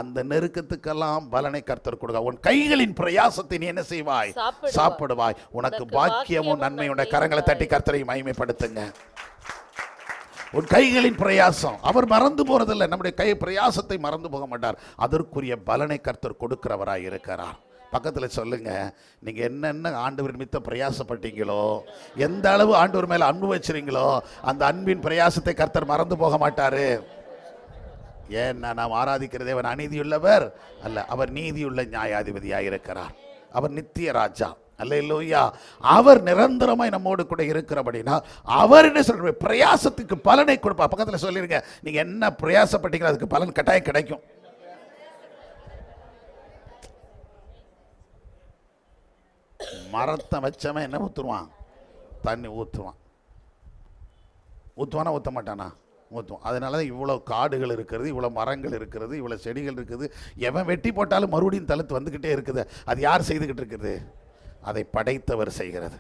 அந்த நெருக்கத்துக்கெல்லாம் பலனை கர்த்தர் கொடுக்க. உன் கைகளின் பிரயாசத்தை நீ என்ன செய்வாய்? சாப்பிடுவாய். உனக்கு பாக்கியமும் நன்மையுடைய. கரங்களை தட்டி கர்த்தரை மகிமைப்படுத்துங்க. உன் கைகளின் பிரயாசம் அவர் மறந்து போறதில்லை. நம்முடைய கை பிரயாசத்தை மறந்து போக மாட்டார். அதற்குரிய பலனை கர்த்தர் கொடுக்கிறவராய் இருக்கிறார். பக்கத்தில் சொல்லுங்க, நீங்க என்னென்ன ஆண்டவர் நிமித்தம் பிரயாசப்பட்டீங்களோ, எந்த அளவு ஆண்டவர் மேல அன்பு வச்சுறீங்களோ அந்த அன்பின் பிரயாசத்தை கர்த்தர் மறந்து போக மாட்டாரு. ஏன்னா நாம் ஆராதிக்கிற தேவன் அநீதியுள்ளவர் அல்ல, அவர் நீதியுள்ள நியாயாதிபதியாக இருக்கிறார். அவர் நித்திய ராஜா. அல்லேலூயா. அவர் நிரந்தரமாய் நம்மோடு கூட இருக்கிறபடினா அவர் என்ன சொல்ற, பிரயாசத்துக்கு பலனை கொடுப்பா. பக்கத்தில் சொல்லிருங்க, நீங்க என்ன பிரயாசப்பட்டீங்களோ அதுக்கு பலன் கட்டாயம் கிடைக்கும். மரத்தை வச்சவன் என்ன ஊத்துருவான்? தண்ணி ஊற்றுவான். ஊற்றுவானா ஊற்ற மாட்டானா? ஊற்றுவான். அதனால தான் இவ்வளோ காடுகள் இருக்கிறது, இவ்வளோ மரங்கள் இருக்கிறது, இவ்வளோ செடிகள் இருக்குது. எவன் வெட்டி போட்டாலும் மறுபடியும் தழுத்து வந்துக்கிட்டே இருக்குது. அது யார் செய்துக்கிட்டு இருக்குது? அதை படைத்தவர் செய்கிறது.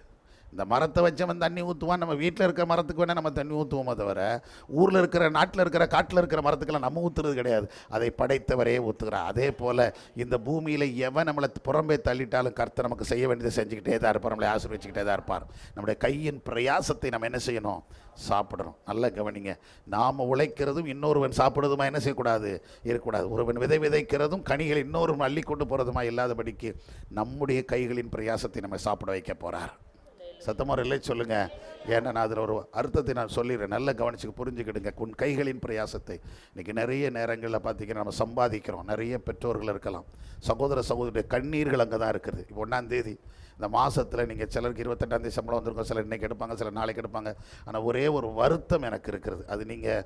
இந்த மரத்தை வச்சவன் தண்ணி ஊற்றுவான். நம்ம வீட்டில் இருக்கிற மரத்துக்கு வேணால் நம்ம தண்ணி ஊற்றுவோமே தவிர, ஊரில் இருக்கிற, நாட்டில் இருக்கிற, காட்டில் இருக்கிற மரத்துக்கெல்லாம் நம்ம ஊற்றுறது கிடையாது. அதை படைத்தவரே ஊற்றுகிறார். அதே போல் இந்த பூமியில் எவன் நம்மளை புறம்பே தள்ளிட்டாலும் கர்த்தர் நமக்கு செய்ய வேண்டியதை செஞ்சுக்கிட்டே தான் இருப்பார். நம்மளை ஆசீர்வதிச்சுக்கிட்டே தான் இருப்பார். நம்முடைய கையின் பிரயாசத்தை நம்ம என்ன செய்யணும்? சாப்பிடணும். நல்லா கவனிங்க. நாம் உழைக்கிறதும் இன்னொருவன் சாப்பிடுறதுமா என்ன செய்யக்கூடாது? இருக்கக்கூடாது. ஒருவன் விதைக்கிறதும் கனிகள் இன்னொருவன் அள்ளி கொண்டு போகிறதுமா இல்லாதபடிக்கு நம்முடைய கைகளின் பிரயாசத்தை நம்ம சாப்பிட வைக்க போகிறார். சத்தமாக இல்லை சொல்லுங்க. ஏன்னா நான் அதில் ஒரு அர்த்தத்தை நான் சொல்லிடுறேன், நல்லா கவனிச்சு புரிஞ்சுக்கிடுங்க. உன் கைகளின் பிரயாசத்தை. இன்றைக்கி நிறைய நேரங்களில் பார்த்திங்கன்னா நம்ம சம்பாதிக்கிறோம். நிறைய பெற்றோர்கள் இருக்கலாம், சகோதர சகோதரிய கண்ணீர்கள் அங்கே தான் இருக்குது. இப்போ 1ஆம் தேதி இந்த மாதத்தில் நீங்கள் சிலருக்கு 28ஆம் தேதி சம்பளம் வந்திருக்கோம், சிலர் இன்றைக்கி எடுப்பாங்க, சிலர் நாளைக்கு எடுப்பாங்க. ஆனால் ஒரே ஒரு வருத்தம் எனக்கு இருக்கிறது. அது நீங்கள்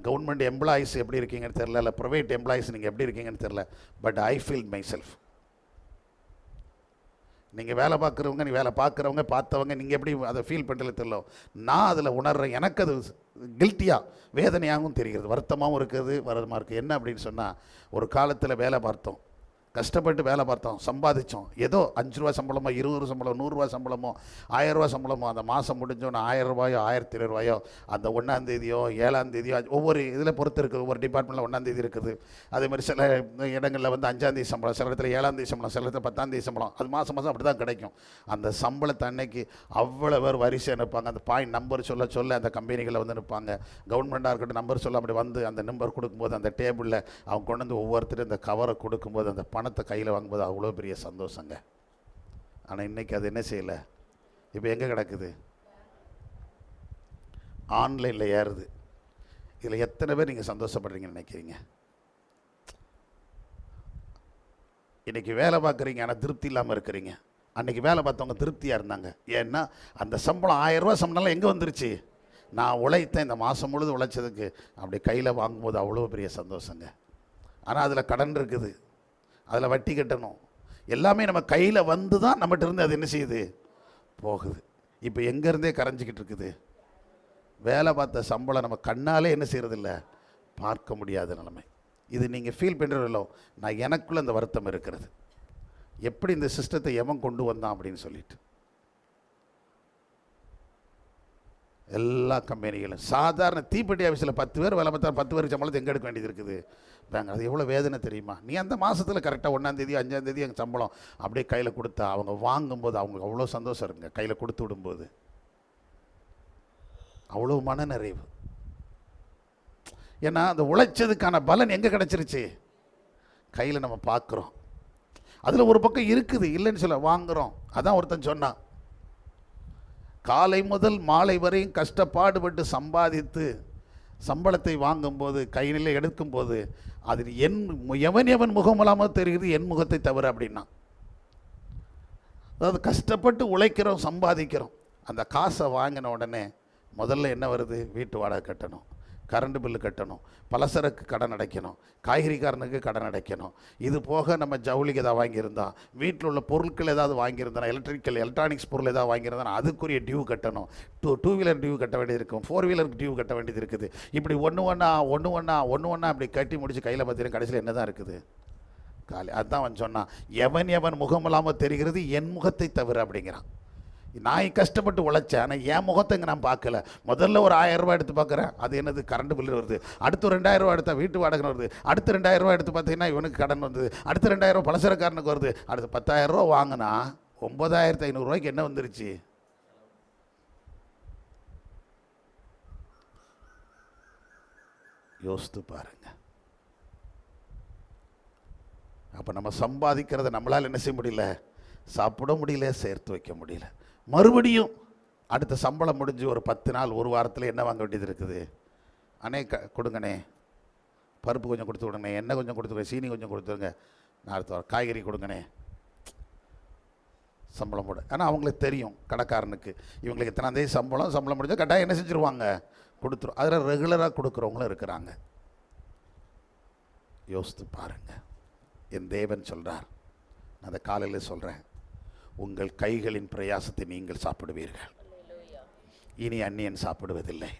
கவர்மெண்ட் எம்ப்ளாயிஸ் எப்படி இருக்கீங்கன்னு தெரில, இல்லை ப்ரைவேட் எம்ப்ளாயிஸ் நீங்கள் எப்படி இருக்கீங்கன்னு தெரில, but I feel my self. நீங்கள் வேலை பார்க்குறவங்க, நீ வேலை பார்க்குறவங்க, பார்த்தவங்க, நீங்கள் எப்படி அதை ஃபீல் பண்ணுறது தெரியல. நான் அதில் உணர்கிறேன். எனக்கு அது கில்ட்டியாக, வேதனையாகவும் தெரிகிறது, வருத்தமாகவும் இருக்குது, வருத்தமாக இருக்குது. என்ன அப்படின்னு சொன்னால், ஒரு காலத்தில் வேலை பார்த்தோம், கஷ்டப்பட்டு வேலை பார்த்தோம், சம்பாதிச்சோம். ஏதோ 5 ரூபா சம்பளமோ, 20 ரூபா சம்பளம், 100 ரூபா சம்பளமோ, 1000 ரூபா சம்பளமோ, அந்த மாதம் முடிஞ்சோன்னு 1000 ரூபாயோ 1200 ரூபாயோ அந்த 1ஆம் தேதியோ 7ஆம் தேதியோ ஒவ்வொரு இதில் பொறுத்து இருக்குது. ஒவ்வொரு டிபார்ட்மெண்ட்டில் 1ஆம் தேதி இருக்குது. அதே மாதிரி சில இடங்களில் வந்து 5ஆம் தேதி சம்பளம், சில இடத்துல 7ஆம் தேதி சம்பளம், சில இடத்துல 10ஆம் தேதி சம்பளம். அது மாதம் அப்படி தான் கிடைக்கும். அந்த சம்பளத்தை அன்னைக்கு அவ்வளோ பேர் வரிசை நிற்பாங்க. அந்த பாயிண்ட் நம்பர் சொல்ல அந்த கம்பெனிகளில் வந்து நிற்பாங்க. கவர்மெண்ட்டாக இருக்கட்டும், நம்பர் சொல்ல அப்படி வந்து அந்த நம்பர் கொடுக்கும்போது அந்த டேபிளில் அவங்க கொண்டு வந்து ஒவ்வொருத்தரும் இந்த கவரை கொடுக்கும்போது அந்த பணத்தை கையில் வாங்கும்போது அவ்வளோ பெரிய சந்தோஷங்க. ஆனால் இன்றைக்கி அது என்ன செய்யலை. இப்போ எங்கே கிடக்குது? ஆன்லைனில் ஏறுது. இதில் எத்தனை பேர் நீங்கள் சந்தோஷப்படுறீங்கன்னு நினைக்கிறீங்க? இன்றைக்கி வேலை பார்க்குறீங்க, ஆனால் திருப்தி இல்லாமல் இருக்கிறீங்க. அன்றைக்கி வேலை பார்த்தவங்க திருப்தியாக இருந்தாங்க. ஏன்னா அந்த சம்பளம் 1000 ரூபா சம்பளம்லாம் எங்கே வந்துருச்சு? நான் உழைத்தேன், இந்த மாதம் முழுது உழைச்சதுக்கு. அப்படி கையில் வாங்கும்போது அவ்வளோ பெரிய சந்தோஷங்க. ஆனால் அதில் கடன் இருக்குது, அதில் வட்டி கட்டணும். எல்லாமே நம்ம கையில் வந்து தான் நம்மகிட்ட இருந்து அது என்ன செய்யுது? போகுது. இப்போ எங்கேருந்தே கரைஞ்சிக்கிட்டு இருக்குது. வேலை பார்த்த சம்பளம் நம்ம கண்ணாலே என்ன செய்கிறதில்ல, பார்க்க முடியாத நிலைமை. இது நீங்கள் ஃபீல் பண்ணுறதில்லோ, நான் எனக்குள்ளே அந்த வருத்தம் இருக்கிறது. எப்படி இந்த சிஸ்டத்தை எவன் கொண்டு வந்தான் அப்படின்னு சொல்லிட்டு. எல்லா கம்பெனிகளும் சாதாரண தீப்பெட்டி ஆஃபீஸில் 10 பேர் வேலை பார்த்தா 10 பேருக்கு சம்பளத்தை எங்கே எடுக்க வேண்டியது இருக்குது? பேங்க். அது எவ்வளோ வேதனை தெரியுமா? நீ அந்த மாதத்தில் கரெக்டாக 1ஆம் தேதி 5ஆம் தேதி எங்கள் சம்பளம் அப்படியே கையில் கொடுத்தா அவங்க வாங்கும்போது அவங்களுக்கு அவ்வளோ சந்தோஷம் இருக்குங்க. கையில் கொடுத்து விடும்போது அவ்வளோ மன நிறைவு. ஏன்னா அந்த உழைச்சதுக்கான பலன் எங்கே கிடச்சிருச்சு? கையில் நம்ம பார்க்குறோம். அதில் ஒரு பக்கம் இருக்குது, இல்லைன்னு சொல்ல வாங்குகிறோம். அதான் ஒருத்தன் சொன்னான், காலை முதல் மாலை வரையும் கஷ்டப்பாடுபட்டு சம்பாதித்து சம்பளத்தை வாங்கும்போது கையில் எடுக்கும்போது அதில் எவன் முகமலாமல் தெரியுது, என் முகத்தை தவிர அப்படின்னா. அதாவது கஷ்டப்பட்டு உழைக்கிறோம், சம்பாதிக்கிறோம். அந்த காசை வாங்கின உடனே முதல்ல என்ன வருது? வீட்டு வாடகை கட்டணும், கரண்ட் பில்லு கட்டணும், பலசரக்கு கடன் அடைக்கணும், காய்கறிக்காரனுக்கு கடன் அடைக்கணும். இது போக நம்ம ஜவுளிக்கு ஏதாவது வாங்கியிருந்தோம், வீட்டில் உள்ள பொருட்கள் ஏதாவது வாங்கியிருந்தோம், எலக்ட்ரானிக்ஸ் பொருள் ஏதாவது வாங்கியிருந்தோம், அதுக்குரிய டியூ கட்டணும். டூ வீலர் டியூ கட்ட வேண்டியது இருக்கும், 4 வீலருக்கு டியூ கட்ட வேண்டியது இருக்குது. இப்படி ஒன்று ஒன்றா அப்படி கட்டி முடிச்சு கையில் பார்த்தீங்கன்னா கடைசியில் என்ன தான் இருக்குது? காலி. அதுதான் அவன் சொன்னான், எவன் முகம் இல்லாமல் தெரிகிறது என் முகத்தை தவிர அப்படிங்கிறான். நான் கஷ்டப்பட்டு உழைச்சேன், ஆனால் என் முகத்தை இங்கே நான் பார்க்கல. முதல்ல ஒரு 1000 ரூபாய் எடுத்து பார்க்குறேன், அது என்னது கரண்ட் பில்லு வருது. அடுத்து 2000 ரூபா எடுத்தால் வீட்டு வாடகை வருது. அடுத்து 2000 ரூபா எடுத்து பார்த்தீங்கன்னா இவனுக்கு கடன் வந்தது. அடுத்து 2000 ரூபா பலசரக்காரனுக்கு வருது. அடுத்து 10,000 ரூபா வாங்கினா 9,500 ரூபாய்க்கு என்ன வந்துருச்சு? யோசித்து பாருங்க. அப்போ நம்ம சம்பாதிக்கிறத நம்மளால் என்ன செய்ய முடியல? சாப்பிட முடியல, சேர்த்து வைக்க முடியல. மறுபடியும் அடுத்த சம்பளம் முடிஞ்சு ஒரு 10 நாள், ஒரு வாரத்தில் என்ன வாங்க வேண்டியது இருக்குது? அண்ணே கொடுங்கண்ணே, பருப்பு கொஞ்சம் கொடுத்து விடுங்க, எண்ணெய் கொஞ்சம் கொடுத்துருங்க, சீனி கொஞ்சம் கொடுத்துருங்க, நான் அடுத்த வாரம் காய்கறி கொடுங்கண்ணே. சம்பளம் போட. ஆனால் அவங்களுக்கு தெரியும் கடைக்காரனுக்கு, இவங்களுக்கு எத்தனாம் தேதி சம்பளம் முடிஞ்சால் கட்டாயம் என்ன செஞ்சுருவாங்க? கொடுத்துரும். அதில் ரெகுலராக கொடுக்குறவங்களும் இருக்கிறாங்க. யோசித்து பாருங்க. என் தேவன் சொல்கிறார், நான் அதை காலையில் சொல்கிறேன், உங்கள் கைகளின் பிரயாசத்தை நீங்கள் சாப்பிடுவீர்கள், இனி அந்நியன் சாப்பிடுவதில்லை.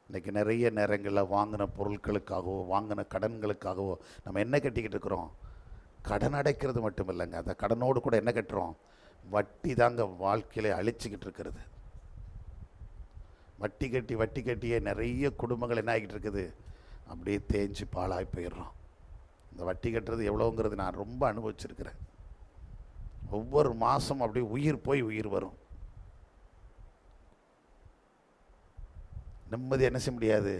இன்றைக்கி நிறைய நேரங்களில் வாங்கின பொருட்களுக்காகவோ வாங்கின கடன்களுக்காகவோ நம்ம என்ன கட்டிக்கிட்டு இருக்கிறோம்? கடன் அடைக்கிறது மட்டும் இல்லைங்க, அந்த கடனோடு கூட என்ன கட்டுறோம்? வட்டி தாங்க வாழ்க்கையில அழிச்சிக்கிட்டு இருக்கிறது. வட்டி கட்டியே நிறைய குடும்பங்கள் என்ன ஆகிட்டு இருக்குது? அப்படியே தேஞ்சு பாழாய் போயிடுறோம். இந்த வட்டி கட்டுறது எவ்வளோங்கிறது நான் ரொம்ப அனுபவிச்சிருக்கிறேன். ஒவ்வொரு மாதம் அப்படியே உயிர் போய் உயிர் வரும். நிம்மதி என்ன செய்ய முடியாது?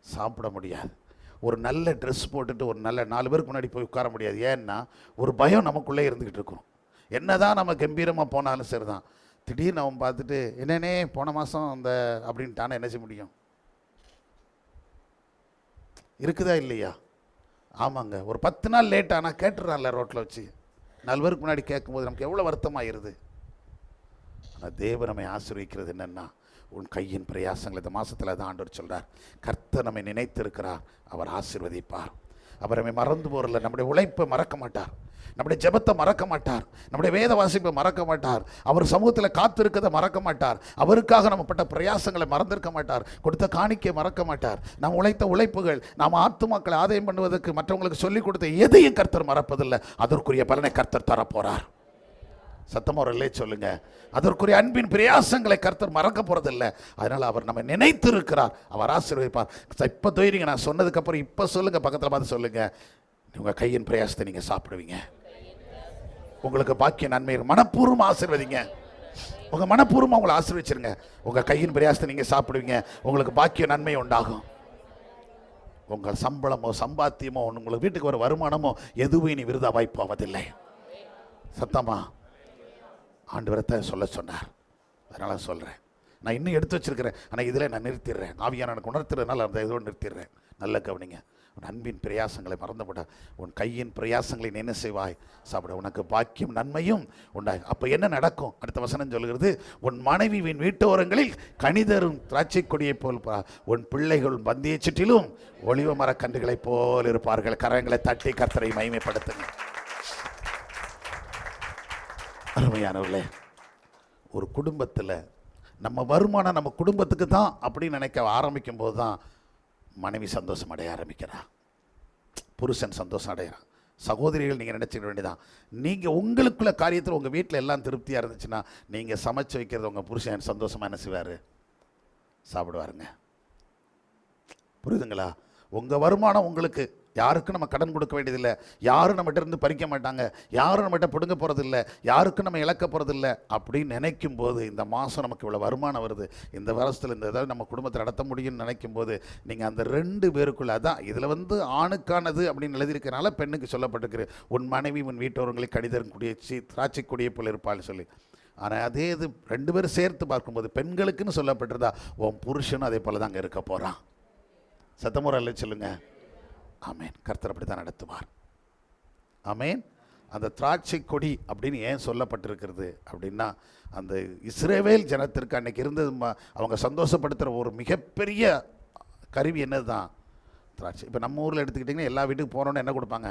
சாப்பிட முடியாது. ஒரு நல்ல ட்ரெஸ் போட்டுட்டு ஒரு நல்ல 4 பேருக்கு முன்னாடி போய் உட்கார முடியாது. ஏன்னா ஒரு பயம் நமக்குள்ளே இருந்துக்கிட்டு இருக்கும். என்னதான் நம்ம கம்பீரமாக போனாலும் சரி தான், திடீர்னு அவன் பார்த்துட்டு என்னன்னே போன மாதம் அந்த அப்படின்ட்டான என்ன செய்ய முடியும்? இருக்குதா இல்லையா? ஆமாங்க. ஒரு 10 நாள் லேட் ஆனால் கேட்டுறான்ல ரோட்டில் வச்சு, 4 பேருக்கு முன்னாடி கேட்கும்போது நமக்கு எவ்வளோ வருத்தமாயிருது. ஆனால் தேவன் நம்மை ஆசீர்வதிக்கிறது என்னென்னா, உன் கையின் பிரயாசங்கள். இந்த மாதத்தில் தான் ஆண்டவர் சொல்கிறார், கர்த்தர் நம்மை நினைத்திருக்கிறார், அவர் ஆசீர்வதிப்பார். அவர் நம்மை மறந்து போகிறல, நம்முடைய உழைப்பை மறக்க மாட்டார், நம்முடைய ஜெபத்தை மறக்க மாட்டார், நம்முடைய வேத வாசிப்பை மறக்க மாட்டார், அவர் சமூகத்தில் காத்திருக்கதை மறக்க மாட்டார், அவருக்காக நம்ம பட்ட பிரயாசங்களை மறந்திருக்க மாட்டார், கொடுத்த காணிக்கை மறக்க மாட்டார், நாம் உழைத்த உழைப்புகள், நாம் ஆத்துமாக்களை ஆதாயம் பண்ணுவதற்கு மற்றவங்களுக்கு சொல்லிக் கொடுத்த எதையும் கர்த்தர் மறப்பதில்லை. அதற்குரிய பலனை கர்த்தர் தரப்போறார். சத்தமாக ஒரு இல்லை சொல்லுங்க. அதற்குரிய அன்பின் பிரயாசங்களை கர்த்தர் மறக்க போறதில்லை. அதனால் அவர் நம்ம நினைத்திருக்கிறார், அவர் ஆசீர்வதிப்பார். இப்போ தொய்றீங்க, நான் சொன்னதுக்கப்புறம் இப்போ சொல்லுங்க, பக்கத்தில் பார்த்து சொல்லுங்க, உங்கள் கையின் பிரயாசத்தை நீங்கள் சாப்பிடுவீங்க. உங்களுக்கு பாக்கிய நன்மை மனப்பூர்வம் ஆசீர்வதிங்க. உங்கள் மனப்பூர்வமாக உங்களை ஆசீர்வதிச்சிருங்க. உங்கள் கையின் பிரயாசத்தை நீங்கள் சாப்பிடுவீங்க, உங்களுக்கு பாக்கிய நன்மை உண்டாகும். உங்கள் சம்பளமோ சம்பாத்தியமோ உங்களுக்கு வீட்டுக்கு வர வருமானமோ எதுவும் இனி விருதா வாய்ப்பாவதில்லை. சத்தமா ஆண்டவரத்தை சொல்ல சொன்னார். அதனால் சொல்கிறேன், நான் இன்னும் எடுத்து வச்சிருக்கிறேன், ஆனால் இதில் நான் நிறுத்திடுறேன். ஆவியான எனக்கு உணர்த்துறதுனால அந்த இதோடு நிறுத்திடுறேன். நல்ல கவனிங்க. உன் அன்பின் பிரயாசங்களை மறந்துவிட, உன் கையின் பிரயாசங்களை என்ன செய்வாய்? சாப்பிட, உனக்கு பாக்கியம் நன்மையும் உண்டாய். அப்போ என்ன நடக்கும்? அடுத்த வசனம் சொல்கிறது, உன் மனைவியின் வீட்டோரங்களில் கனிதரும் திராட்சை கொடியை போல், உன் பிள்ளைகள் பந்தியை சுற்றிலும் ஒளிவ மரக்கன்றுகளைப் போல் இருப்பார்கள். கரங்களை தட்டி கர்த்தரை மகிமைப்படுத்துங்க. அருமையானவர்களே, ஒரு குடும்பத்தில் நம்ம வருமானம் நம்ம குடும்பத்துக்கு தான் அப்படின்னு நினைக்க ஆரம்பிக்கும் போது தான் மனைவி சந்தோஷம் அடைய ஆரம்பிக்கிறா, புருஷன் சந்தோஷம் அடைகிறான். சகோதரிகள் நீங்கள் நினச்சிக்க வேண்டியதான், நீங்கள் உங்களுக்குள்ள காரியத்தில் உங்கள் வீட்டில் எல்லாம் திருப்தியாக இருந்துச்சுன்னா நீங்கள் சமைச்சு வைக்கிறது உங்கள் புருஷன் சந்தோஷமாக என்ன செய்வார்? சாப்பிடுவாருங்க. புரியுதுங்களா? உங்கள் வருமானம் உங்களுக்கு, யாருக்கும் நம்ம கடன் கொடுக்க வேண்டியதில்லை, யாரும் நம்மகிட்ட இருந்து பறிக்க மாட்டாங்க, யாரும் நம்மகிட்ட பிடுங்க போகிறதில்லை, யாருக்கும் நம்ம இழக்க போகிறதில்லை அப்படின்னு நினைக்கும் போது, இந்த மாதம் நமக்கு இவ்வளோ வருமானம் வருது, இந்த வருஷத்தில் இந்த ஏதாவது நம்ம குடும்பத்தை நடத்த முடியும்னு நினைக்கும் போது, நீங்கள் அந்த 2 பேருக்குள்ள, அதான் இதில் ஆணுக்கானது அப்படின்னு எழுதியிருக்கிறனால பெண்ணுக்கு சொல்லப்பட்டிருக்கு, உன் மனைவி உன் வீட்டோரங்களை கடிதம் குடியேச்சி திராட்சை கொடியை போல் இருப்பாள்னு சொல்லி. ஆனால் அதே இது 2 பேரும் சேர்த்து பார்க்கும்போது பெண்களுக்குன்னு சொல்லப்பட்டிருந்தா, உன் புருஷனும் அதே போல் தாங்க இருக்க போகிறான். சத்தமுறை இல்லை சொல்லுங்க. ஆமேன். கர்த்தர் அப்படி தான் நடத்துவார். ஆமேன். அந்த திராட்சை கொடி அப்படின்னு ஏன் சொல்லப்பட்டிருக்கிறது அப்படின்னா, அந்த இஸ்ரவேல் ஜனத்திற்கு அன்னைக்கு இருந்தது அவங்க சந்தோஷப்படுத்துகிற ஒரு மிகப்பெரிய கருவி என்னது தான் திராட்சை. இப்போ நம்ம ஊரில் எடுத்துக்கிட்டிங்கன்னா எல்லா வீட்டுக்கு போனோன்னே என்ன கொடுப்பாங்க?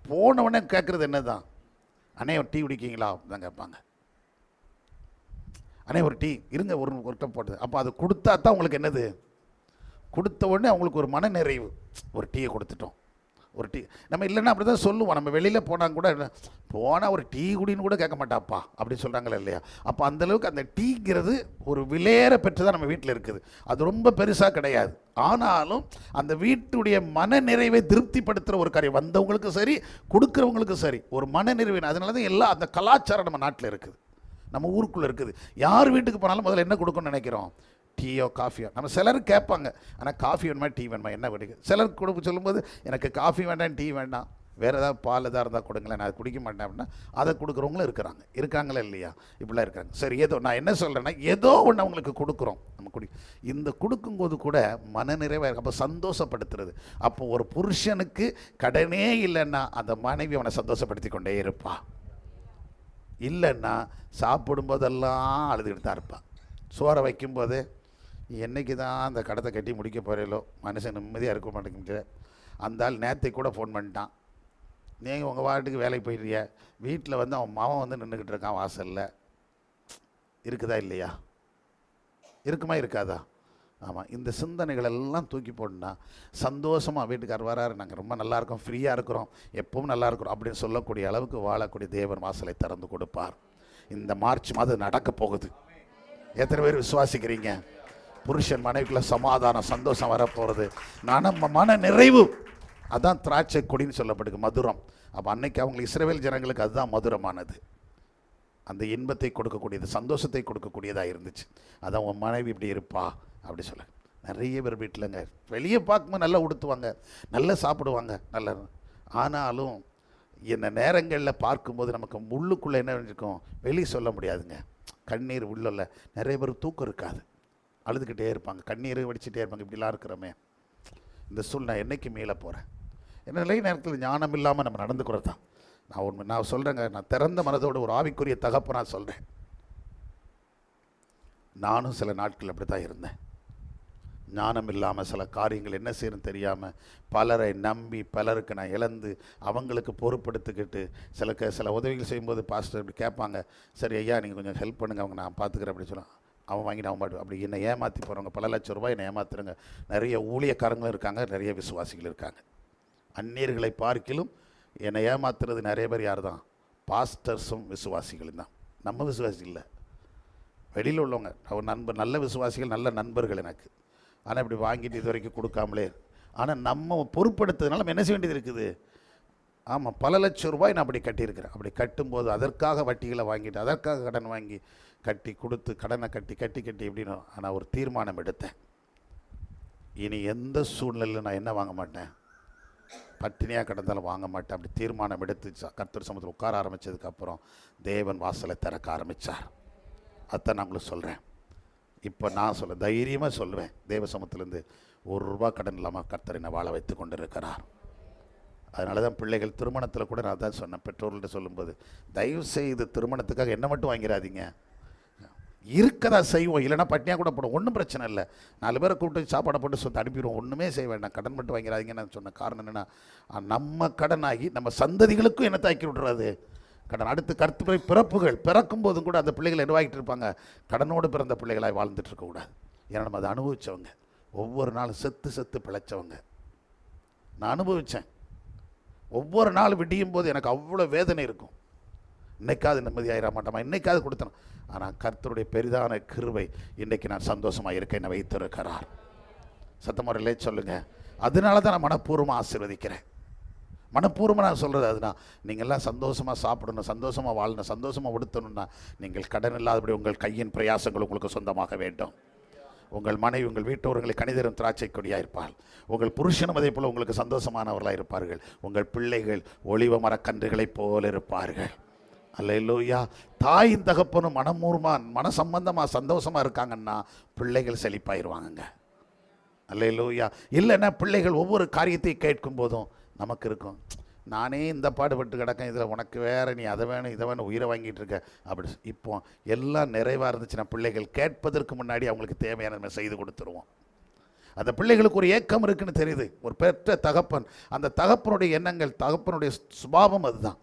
போனவுடனே கேட்குறது என்ன தான்? அண்ணே ஒரு டீ குடிக்கிங்களா தான் கேட்பாங்க. அண்ணே ஒரு டீ இருங்க, ஒரு டப் போட்டது. அப்போ அது கொடுத்தா தான் உங்களுக்கு என்னது? கொடுத்த உடனே அவங்களுக்கு ஒரு மன நிறைவு. ஒரு டீயை கொடுத்துட்டோம், ஒரு டீ. நம்ம இல்லைன்னா அப்படி தான் சொல்லுவோம். நம்ம வெளியில் போனால் கூட போனால் ஒரு டீ குடின்னு கூட கேட்க மாட்டாப்பா அப்படின்னு சொல்கிறாங்களே இல்லையா? அப்போ அந்தளவுக்கு அந்த டீங்கிறது ஒரு விலையேற பெற்று தான் நம்ம வீட்டில் இருக்குது. அது ரொம்ப பெருசாக கிடையாது. ஆனாலும் அந்த வீட்டுடைய மன நிறைவை திருப்திப்படுத்துகிற ஒரு காரியம், வந்தவங்களுக்கும் சரி கொடுக்குறவங்களுக்கும் சரி ஒரு மன நிறைவு. அதனால தான் எல்லாம் அந்த கலாச்சாரம் நம்ம நாட்டில் இருக்குது, நம்ம ஊருக்குள்ளே இருக்குது. யார் வீட்டுக்கு போனாலும் முதல்ல என்ன கொடுக்கணும்னு நினைக்கிறோம்? டீயோ காஃபியோ. நம்ம சிலர் கேட்பாங்க, ஆனால் காஃபி வேணுமா டீ வேணுமா என்ன கிடைக்கும்? சிலர் கொடுக்க சொல்லும்போது எனக்கு காஃபி வேண்டாம் டீ வேண்டாம், வேறு ஏதாவது பால் எதாக இருந்தால் கொடுங்களேன், நான் அதை குடிக்க மாட்டேன் அப்படின்னா அதை கொடுக்குறவங்களும் இருக்காங்களா இல்லையா? இப்படிலாம் இருக்காங்க. சரி, ஏதோ நான் என்ன சொல்கிறேன்னா, ஏதோ ஒன்று அவங்களுக்கு கொடுக்குறோம். நம்ம இந்த கொடுக்கும்போது கூட மனநிறைவாக இருக்கும். அப்போ சந்தோஷப்படுத்துறது. அப்போ ஒரு புருஷனுக்கு கடனே இல்லைன்னா அந்த மனைவி அவனை சந்தோஷப்படுத்தி கொண்டே இருப்பா. இல்லைன்னா சாப்பிடும்போதெல்லாம் அழுதுகிட்டு தான் இருப்பான். சோறை வைக்கும்போது என்றைக்கு தான் அந்த கடத்தை கட்டி முடிக்க போகிறீங்களோ, மனுஷன் நிம்மதியாக இருக்க மாட்டேங்குது. அந்த ஆள் நேற்றைக்கு கூட ஃபோன் பண்ணிட்டான், நீங்கள் உங்கள் வாட்டுக்கு வேலைக்கு போயிடுறிய, வீட்டில் வந்து அவன் மாவன் வந்து நின்றுக்கிட்டு இருக்கான் வாசலில். இருக்குதா இல்லையா? இருக்குமா இருக்காதா? ஆமாம். இந்த சிந்தனைகள் எல்லாம் தூக்கி போடணுன்னா சந்தோஷமாக வீட்டுக்காரர் வராரு, நாங்கள் ரொம்ப நல்லா இருக்கோம், ஃப்ரீயாக இருக்கிறோம், எப்பவும் நல்லா இருக்கிறோம் அப்படின்னு சொல்லக்கூடிய அளவுக்கு வாழக்கூடிய தேவன் வாசலை திறந்து கொடுப்பார். இந்த மார்ச் மாதம் நடக்க போகுது. எத்தனை பேர் விசுவாசிக்கிறீங்க? புருஷன் மனைவிக்குள்ள சமாதானம் சந்தோஷம் வரப்போகிறது, மன நிறைவு. அதான் திராட்சை கொடின்னு சொல்லப்படுது, மதுரம். அப்போ அன்னைக்கு அவங்களுக்கு இஸ்ரவேல் ஜனங்களுக்கு அதுதான் மதுரமானது. அந்த இன்பத்தை கொடுக்கக்கூடியது, சந்தோஷத்தை கொடுக்கக்கூடியதாக இருந்துச்சு. அதான் உன் மனைவி இப்படி இருப்பா அப்படி சொல்ல. நிறைய பேர் வீட்டிலங்க வெளியே பார்க்கும்போது நல்லா உடுத்துவாங்க, நல்லா சாப்பிடுவாங்க, நல்ல. ஆனாலும் என்ன நேரங்களில் பார்க்கும்போது நமக்கு உள்ளுக்குள்ளே என்ன இருக்கும் வெளியே சொல்ல முடியாதுங்க. கண்ணீர் உள்ளல. நிறைய பேர் தூக்கம் இருக்காது, அழுதுகிட்டே இருப்பாங்க, கண்ணீர் வடிச்சிட்டே இருப்பாங்க. இப்படிலாம் இருக்கிறோமே, இந்த சூழ்நிலை என்னைக்கு மேலே போகிறேன்? என்ன நிலை நேரத்தில் ஞானம் இல்லாமல் நம்ம நடந்துக்கிறது தான். நான் சொல்கிறேங்க, நான் திறந்த மனதோடு ஒரு ஆவிக்குரிய தகப்பனாக சொல்கிறேன். நானும் சில நாட்கள் அப்படி தான் இருந்தேன். ஞானம் இல்லாமல் சில காரியங்கள் என்ன செய்யணும்னு தெரியாமல் பலரை நம்பி பலருக்கு நான் இழந்து அவங்களுக்கு பொறுப்படுத்திக்கிட்டு சில உதவிகள் செய்யும்போது பாஸ்டர் இப்படி கேட்பாங்க, சரி ஐயா நீங்கள் கொஞ்சம் ஹெல்ப் பண்ணுங்கள், அவங்க நான் பார்த்துக்கிறேன் அப்படின்னு சொன்னான். அவன் வாங்கிட்டு அவன் பாட்டு அப்படி என்னை ஏமாற்றி போகிறவங்க பல லட்சம் ரூபாய் என்னை ஏமாத்துறங்க. நிறைய ஊழியக்காரங்களும் இருக்காங்க, நிறைய விசுவாசிகள் இருக்காங்க. அந்நியர்களை பார்க்கிலும் என்னை ஏமாத்துறது நிறைய பேர் யார் தான்? பாஸ்டர்ஸும் விசுவாசிகளும் தான். நம்ம விசுவாசி இல்லை, வெளியில் உள்ளவங்க. அவர் நல்ல விசுவாசிகள், நல்ல நண்பர்கள் எனக்கு. ஆனால் இப்படி வாங்கிட்டு இது வரைக்கும் கொடுக்காமலே. ஆனால் நம்ம பொறுப்படுத்துறதுனால நம்ம என்ன செய்ய வேண்டியது இருக்குது? ஆமாம், பல லட்சம் ரூபாய் நான் அப்படி கட்டியிருக்கிறேன். அப்படி கட்டும்போது அதற்காக வட்டிகளை வாங்கிட்டு, அதற்காக கடன் வாங்கி கட்டி கொடுத்து, கடனை கட்டி எப்படின்னு. ஆனால் ஒரு தீர்மானம் எடுத்தேன், இனி எந்த சூழ்நிலையில் நான் என்ன வாங்க மாட்டேன், பட்டினியாக கிடந்தாலும் வாங்க மாட்டேன். அப்படி தீர்மானம் எடுத்து கர்த்தர் சமூகத்தில் உட்கார ஆரம்பித்ததுக்கப்புறம் தேவன் வாசலை திறக்க ஆரம்பித்தார். அதான் நான் உங்களுக்கு சொல்கிறேன். இப்போ நான் தைரியமாக சொல்லுவேன், தேவ சமூகத்திலேருந்து ₹1 கடன் இல்லாமல் கர்த்தர் என்னை வாழ வைத்து கொண்டு இருக்கிறார். அதனால தான் பிள்ளைகள் திருமணத்தில் கூட நான் தான் சொன்னேன், பெற்றோர்கள்ட்ட சொல்லும்போது, தயவு செய்து திருமணத்துக்காக என்ன மட்டும் வாங்கிறாதீங்க, இருக்கதா செய்வோம், இல்லைனா பட்டினியாக கூட போடும், ஒன்றும் பிரச்சனை இல்லை. 4 பேரை கூப்பிட்டு சாப்பாடை போட்டு சொத்து அனுப்பிடுவோம், ஒன்றுமே செய்ய வேண்டாம், கடன் மட்டும் வாங்கிறாதீங்கன்னு நான் சொன்ன காரணம் என்னென்னா, நம்ம கடனாகி நம்ம சந்ததிகளுக்கும் என்ன தாக்கி விட்றாது கடன். அடுத்து கருத்துப்பை பிறப்புகள் பிறக்கும் போதும் கூட அந்த பிள்ளைகள் என்னவாகிட்டு இருப்பாங்க, கடனோடு பிறந்த பிள்ளைகளாக வாழ்ந்துட்டு இருக்கக்கூடாது. ஏன்னா நம்ம அதை அனுபவித்தவங்க, ஒவ்வொரு நாளும் செத்து பிழைச்சவங்க. நான் அனுபவித்தேன். ஒவ்வொரு நாள் விடியும் போது எனக்கு அவ்வளோ வேதனை இருக்கும். இன்னைக்காவது நிம்மதியாயிட மாட்டோமா, இன்னைக்காவது கொடுத்தணும். ஆனால் கர்த்தருடைய பெரிதான கிருபை இன்றைக்கி நான் சந்தோஷமாக இருக்க என்னை வைத்திருக்கிறார். சத்தமுறையிலே சொல்லுங்கள். அதனால தான் நான் மனப்பூர்வமாக ஆசீர்வதிக்கிறேன். மனப்பூர்வமாக நான் சொல்கிறது அதுதான். நீங்கள்லாம் சந்தோஷமாக சாப்பிடணும், சந்தோஷமாக வாழணும், சந்தோஷமாக உடுத்தணும்னா நீங்கள் கடன் இல்லாதபடி உங்கள் கையின் பிரயாசங்கள் உங்களுக்கு சொந்தமாக வேண்டும். உங்கள் மனைவி உங்கள் வீட்டோர்களை கணிதரும் திராட்சை கொடியாக இருப்பாள். உங்கள் புருஷனும் அதே போல் உங்களுக்கு சந்தோஷமானவர்களாக இருப்பார்கள். உங்கள் பிள்ளைகள் ஒளிவ மரக்கன்றுகளைப் போல இருப்பார்கள். அல்லேலூயா. தாயின் தகப்பனும் மன சம்பந்தமாக சந்தோஷமாக இருக்காங்கன்னா பிள்ளைகள் செழிப்பாயிருவாங்கங்க. அல்லேலூயா. இல்லைன்னா பிள்ளைகள் ஒவ்வொரு காரியத்தை கேட்கும் போதும் நமக்கு இருக்கும், நானே இந்த பாடுபட்டு கிடக்கேன், இதில் உனக்கு வேற நீ அதை வேணும் இதை வேணும் உயிரை வாங்கிட்டு இருக்க அப்படி. இப்போ எல்லாம் நிறைவாக இருந்துச்சுன்னா பிள்ளைகள் கேட்பதற்கு முன்னாடி அவங்களுக்கு தேவையான நம்ம செய்து கொடுத்துருவோம். அந்த பிள்ளைகளுக்கு ஒரு ஏக்கம் இருக்குன்னு தெரியுது. ஒரு பெற்ற தகப்பன், அந்த தகப்பனுடைய எண்ணங்கள், தகப்பனுடைய சுபாவம் அதுதான்.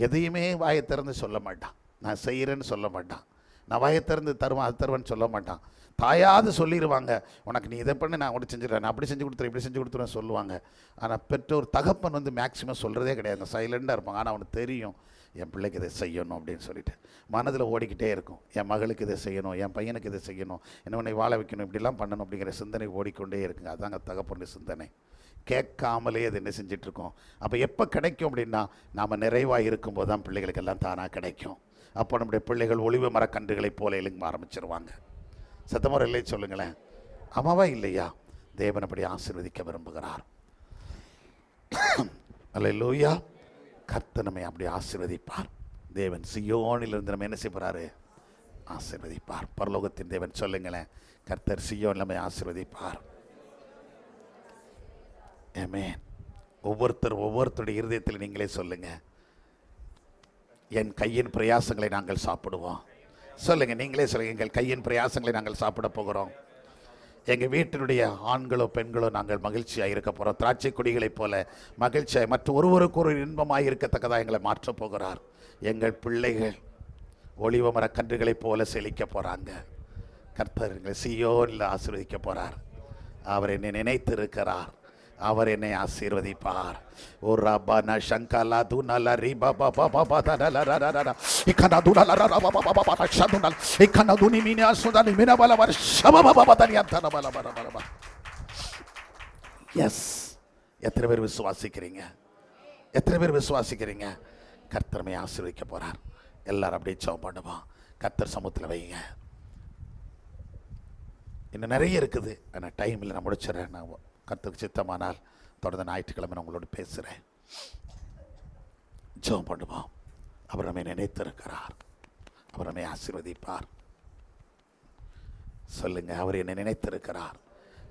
எதையுமே வாயை திறந்து சொல்ல மாட்டான், நான் செய்கிறேன்னு சொல்ல மாட்டான், நான் வாயை திறந்து தருவேன் அது தருவேன்னு சொல்ல மாட்டான். தாயாவது சொல்லிடுவாங்க, உனக்கு நீ இதை பண்ணி நான் அப்படி செஞ்சுடுறேன், நான் அப்படி செஞ்சு கொடுத்துறேன் இப்படி செஞ்சு கொடுத்துருவேன் சொல்லுவாங்க. ஆனால் பெற்றோர் தகப்பன் வந்து மேக்ஸிமம் சொல்கிறதே கிடையாது, சைலண்டாக இருப்பாங்க. ஆனால் அவனுக்கு தெரியும் என் பிள்ளைக்கு இதை செய்யணும் அப்படின்னு சொல்லிட்டு மனதில் ஓடிக்கிட்டே இருக்கும். என் மகளுக்கு இதை செய்யணும், என் பையனுக்கு இதை செய்யணும், என்னவனை வாழ வைக்கணும், இப்படிலாம் பண்ணணும் அப்படிங்கிற சிந்தனை ஓடிக்கொண்டே இருக்குங்க. அதாங்க தகப்பனுடைய சிந்தனை. கேட்காமலே அது என்ன செஞ்சிட்ருக்கோம். அப்போ எப்போ கிடைக்கும் அப்படின்னா நாம் நிறைவாக இருக்கும்போது தான் பிள்ளைகளுக்கு எல்லாம் தானாக கிடைக்கும். அப்போ நம்முடைய பிள்ளைகள் ஒளிவு மரக்கன்றுகளை போல எழுங்க ஆரம்பிச்சிருவாங்க. சத்தமுறை இல்லை சொல்லுங்களேன், ஆமாவா இல்லையா? தேவன் அப்படி ஆசீர்வதிக்க விரும்புகிறார். அல்லேலூயா. கர்த்தர் நம்மை அப்படி ஆசீர்வதிப்பார். தேவன் சீயோனிலிருந்து நம்ம என்ன செய்வாரு? ஆசீர்வதிப்பார். பரலோகத்தின் தேவன் சொல்லுங்களேன், கர்த்தர் சீயோனில் நம்மை ஆசீர்வதிப்பார். ஆமென். ஒவ்வொருத்தருடைய இருதயத்தில் நீங்களே சொல்லுங்க, என் கையின் பிரயாசங்களை நாங்கள் சாப்பிடுவோம். சொல்லுங்க, நீங்களே சொல்லுங்க, எங்கள் கையின் பிரயாசங்களை நாங்கள் சாப்பிட போகிறோம். எங்கள் வீட்டினுடைய ஆண்களோ பெண்களோ நாங்கள் மகிழ்ச்சியாக இருக்க போகிறோம். திராட்சை கொடிகளைப் போல மகிழ்ச்சியாக மற்ற ஒருவருக்கு ஒரு இன்பமாக இருக்கத்தக்கதாக எங்களை மாற்றப் போகிறார். எங்கள் பிள்ளைகள் ஒளிவ மரக்கன்றுகளைப் போல செழிக்க போகிறாங்க. கர்த்தர் எங்களை சீயோனில் ஆசீர்வதிக்க போகிறார். அவர் என்னை நினைத்திருக்கிறார், அவர் என்னை ஆசீர்வதிப்பார். ஓ ரபன சங்கலா துனல ரிபா பாபா பாபா தலலரரர இக்கனா துனல ரபா பாபா பாபா ஷதுனல் இக்கனா துனி மினி அசுதனி மினபல வர் ஷபப பாபா தனியந்தன பல பல பல. எஸ், எத்தனை பேர் விசுவாசிக்கிறீங்க? எத்தனை பேர் விசுவாசிக்கிறீங்க? கர்த்தர் நம்மை ஆசீர்வதிக்க போறார். எல்லாரும் அப்படியே ஜெபம் பண்ணுவோம். கர்த்தர் சமூகத்தில் வைங்க. இன்னும் நிறைய இருக்குது, ஆனால் டைமில் நான் முடிச்சிடறேன். நான் கர்த்தருக்கு சித்தமானால் தொடர்ந்து ஞாயிற்றுக்கிழமை நான் உங்களோடு பேசுகிறேன். ஜெபம் பண்ணுவோம். அவர் நம்மை நினைத்திருக்கிறார், அவர் நம்மை ஆசீர்வதிப்பார். சொல்லுங்க, அவர் என்னை நினைத்திருக்கிறார்,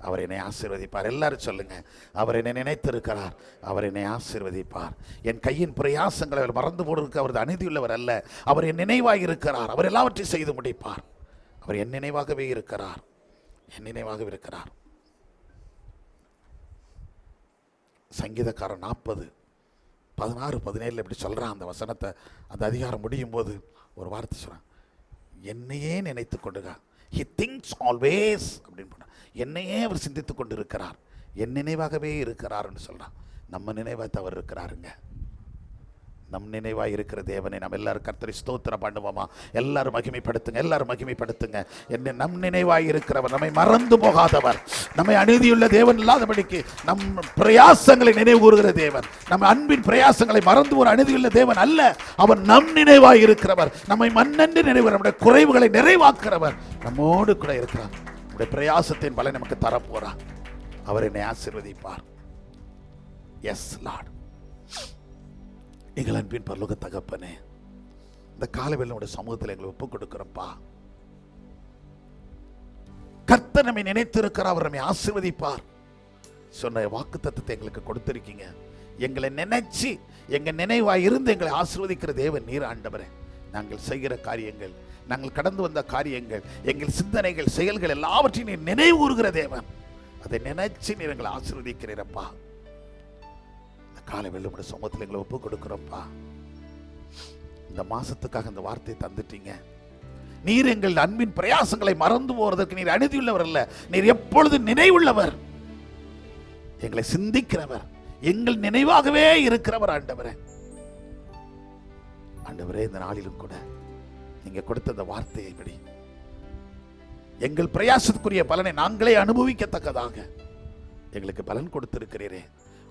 அவர் என்னை ஆசீர்வதிப்பார். எல்லாரும் சொல்லுங்க, அவர் என்னை நினைத்திருக்கிறார், அவர் என்னை ஆசீர்வதிப்பார். என் கையின் பிரயாசங்களை அவர் மறந்து போடுவதற்கு அவர் அநீதியுள்ளவர் அல்ல. அவர் என் நினைவாக இருக்கிறார், அவர் எல்லாவற்றையும் செய்து முடிப்பார். அவர் என் நினைவாகவே இருக்கிறார், என் நினைவாகவே இருக்கிறார். சங்கீதக்காரன் 40:16-17 இப்படி சொல்கிறான். அந்த வசனத்தை, அந்த அதிகாரம் முடியும் போது ஒரு வார்த்தை சொல்கிறான், என்னையே நினைத்து கொண்டுங்க. ஹி திங்க்ஸ் ஆல்வேஸ் அப்படின்னு பண்ண, என்னையே அவர் சிந்தித்து கொண்டு இருக்கிறார், என் நினைவாகவே இருக்கிறார்னு சொல்கிறான். நம்ம நினைவாக அவர் இருக்கிறாருங்க. நம் நினைவாக இருக்கிற தேவனை நம்ம எல்லாரும் கர்த்தரை ஸ்தோத்திரம் பண்ணுவோமா? எல்லாரும் மகிமைப்படுத்துங்க, எல்லாரும் மகிமைப்படுத்துங்க. என்ன நம் நினைவாக இருக்கிறவர், நம்மை மறந்து போகாதவர், நம்மை அநீதியுள்ள தேவன் இல்லாதபடிக்கு நம் பிரயாசங்களை நினைவு கூறுகிற தேவன், நம்ம அன்பின் பிரயாசங்களை மறந்து ஒரு அநீதியுள்ள தேவன் அல்ல. அவர் நம் நினைவாக இருக்கிறவர், நம்மை மண்ணென்று நினைவு, நம்முடைய குறைவுகளை நிறைவாக்குறவர், நம்மோடு கூட இருக்கிறார். நம்முடைய பிரயாசத்தின் பலனை நமக்கு தரப்போறார். அவர் என்னை ஆசீர்வதிப்பார். Yes Lord. எங்கள் அன்பின் பரலோக தகப்பனே, இந்த காலைவேளை நம்முடைய சமூகத்தில் எங்களை ஒப்புக் கொடுக்கிறோம்ப்பா. கர்த்தர் நம்மை நினைத்திருக்கிறார், அவர் நம்மை ஆசீர்வதிப்பார் சொன்ன வாக்குத்தத்தத்தை எங்களுக்கு கொடுத்திருக்கீங்க. எங்களை நினைச்சு எங்க நினைவாய் இருந்து எங்களை ஆசீர்வதிக்கிற தேவன் நீர் ஆண்டவரே. நாங்கள் செய்கிற காரியங்கள், நாங்கள் கடந்து வந்த காரியங்கள், எங்கள் சிந்தனைகள், செயல்கள் எல்லாவற்றையும் நீர் நினைவு கூறுகிற தேவன். அதை நினைச்சு நீர் எங்களை ஆசீர்வதிக்கிறீரப்பா. காலை வெள்ளும் சமூகத்தில் எங்களை ஒப்பு கொடுக்கிறோம்ப்பா. இந்த மாசத்துக்காக இந்த வார்த்தையை தந்துட்டீங்க. நீர் எங்கள் அன்பின் பிரயாசங்களை மறந்து போவதற்கு நீர் அநீதியுள்ளவர் அல்ல, நீர் எப்பொழுது நினைவுள்ளவர், எங்களை சிந்திக்கிறவர், எங்கள் நினைவாகவே இருக்கிறவர். ஆண்டவரே, ஆண்டவரே, இந்த நாளிலும் கூட நீங்க கொடுத்த அந்த வார்த்தையை படி எங்கள் பிரயாசத்துக்குரிய பலனை நாங்களே அனுபவிக்கத்தக்கதாக எங்களுக்கு பலன் கொடுத்திருக்கிறீரே.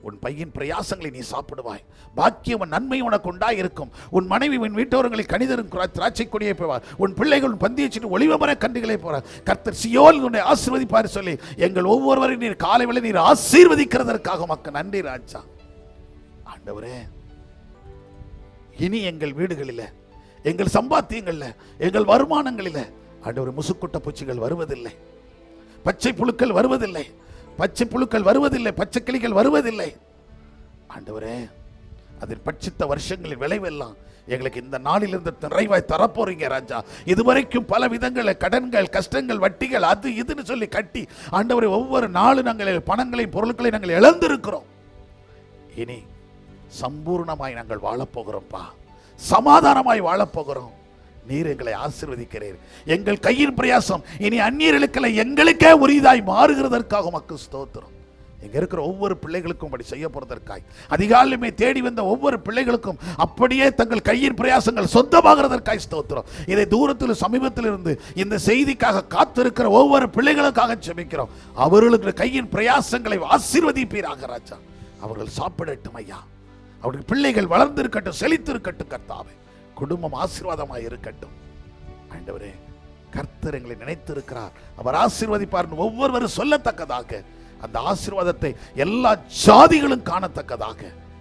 உன் பையன் பிரயாசங்களை நீ சாப்பிடுவாய், பாக்கியம் நன்மை உனக்கு உண்டாயிருக்கும். உன் மனைவி உன் வீட்டோரங்களை கணிதரும் திராட்சை கொடியை போவார், உன் பிள்ளைகள் பந்தியச்சிட்டு ஒளிவமர கன்றுகளை போறார். கர்த்தர் சீயோனில் உன்னை ஆசீர்வதிப்பார் சொல்லி எங்கள் ஒவ்வொருவரையும் நீர் காலை வேளை நீர் ஆசீர்வதிக்கிறதற்காக உமக்கு நன்றி ராஜா. ஆண்டவரே, இனி எங்கள் வீடுகளில், எங்கள் சம்பாத்தியங்களில், எங்கள் வருமானங்களில் ஆண்டவர் முசுக்குட்ட பூச்சிகள் வருவதில்லை, பச்சை புழுக்கள் வருவதில்லை, பச்சை புழுக்கள் வருவதில்லை, பச்சை கிளிகள் வருவதில்லை. ஆண்டவரே, அதில் பட்சித்த வருஷங்களின் விளைவெல்லாம் எங்களுக்கு இந்த நாளிலிருந்து நிறைவாய் தரப்போறீங்க ராஜா. இதுவரைக்கும் பல விதங்களில் கடன்கள், கஷ்டங்கள், வட்டிகள், அது இதுன்னு சொல்லி கட்டி ஆண்டவரே ஒவ்வொரு நாளும் நாங்கள் பணங்களையும் பொருட்களையும் நாங்கள் இழந்திருக்கிறோம். இனி சம்பூர்ணமாய் நாங்கள் வாழப்போகிறோம்ப்பா, சமாதானமாய் வாழப்போகிறோம். நீர் எங்களை ஆசீர்வதிக்கிறீர். எங்கள் கையின் பிரயாசம் இனி அந்நியர்களுக்கு எங்களுக்கே உரியதாய் மாறுகிறதற்காக உமக்கு ஸ்தோத்திரம். இங்க இருக்கிற ஒவ்வொரு பிள்ளைகளுக்கும் அப்படி செய்ய போறதற்காய், அதிகாலையுமே தேடி வந்த ஒவ்வொரு பிள்ளைகளுக்கும் அப்படியே தங்கள் கையின் பிரயாசங்கள் சொந்தமாகிறதற்காய் ஸ்தோத்திரம். இதை தூரத்தில் சமீபத்தில் இருந்து இந்த செய்திக்காக காத்திருக்கிற ஒவ்வொரு பிள்ளைகளுக்காக ஜெபிக்கிறோம். அவர்களுக்கு கையின் பிரயாசங்களை ஆசீர்வதிப்பீராக ராஜா. அவர்கள் சாப்பிடட்டும் ஐயா, அவருடைய பிள்ளைகள் வளர்ந்திருக்கட்டும், செழித்திருக்கட்டும் கர்த்தாவே. குடும்பம் ஆசீர்வாதமாக இருக்கட்டும். ஆண்டவரே, கர்த்தர் எங்களை நினைத்திருக்கிறார், அவர் ஆசீர்வதிப்பார் ஒவ்வொருவரும் சொல்லத்தக்கதாக அந்த ஆசீர்வாதத்தை எல்லா ஜாதிகளும் காணத்தக்கதாக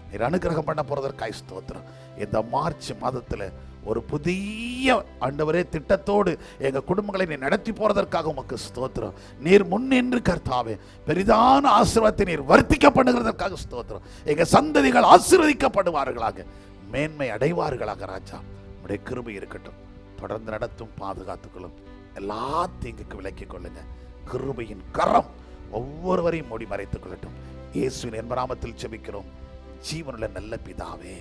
நீர் அனுகிரகம் பண்ண போறதற்காய் ஸ்தோத்திரம். இந்த மார்ச் மாதத்தில் ஒரு புதிய ஆண்டவரே திட்டத்தோடு எங்க குடும்பங்களை நீ நடத்தி போறதற்காக உமக்கு ஸ்தோத்திரம். நீர் முன்னின்று கர்த்தாவே பெரிதான ஆசீர்வாதத்தை நீர் வர்த்திக்க பண்ணுகிறதற்காக ஸ்தோத்திரம். எங்க சந்ததிகள் ஆசீர்வதிக்கப்படுவார்களாக, மேன்மை அடைவார்களாக ராஜா. உடைய கிருபை இருக்கட்டும், தொடர்ந்து நடத்தும், பாதுகாத்துக்கொள்ளும், எல்லா தீங்குக்கு விலக்கிக் கொள்ளுங்க. கிருபையின் கரம் ஒவ்வொருவரையும் மூடி மறைத்துக் கொள்ளட்டும். இயேசுவின் என்ப நாமத்தில் ஜெபிக்கிறோம் ஜீவனுள்ள நல்ல பிதாவே,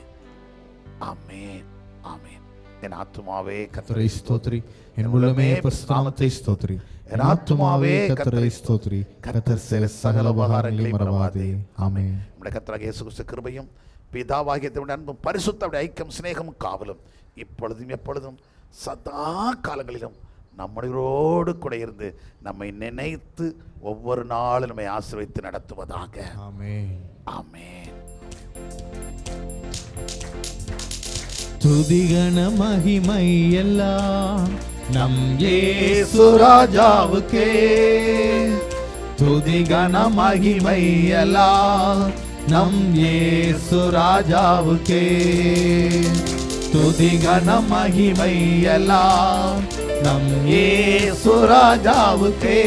ஆமென், ஆமென். என் ஆத்துமாவே கர்த்தரை ஸ்தோத்திரி, என் உள்ளமே பரிசுத்த நாமத்தை ஸ்தோத்திரி. என் ஆத்துமாவே கர்த்தரை ஸ்தோத்திரி, கர்த்தர் செய்த சகல உபகாரங்களையும் மறவாதே. ஆமென். நம்முடைய கர்த்தராகிய இயேசு கிறிஸ்து கிருபையும் பிதாவாகிய தேவனுடைய அன்பும் பரிசுத்த ஐக்கியம் சிநேகமும் காவலும் இப்பொழுதும் எப்பொழுதும் சதா காலங்களிலும் நம்மளோடு கூட இருந்து நம்மை நினைத்து ஒவ்வொரு நாளும் நம்மை ஆசீர்வதித்து நடத்துவதாக. ஆமென், ஆமென். துதிகன மகிமை எல்லாம் நம் இயேசு ராஜாவுக்கே. துதிகன மகிமை எல்லாம் நம் இயேசு ராஜாவுக்கே. துதிகன மகிமை எல்லாம் நம் இயேசு ராஜாவுக்கே.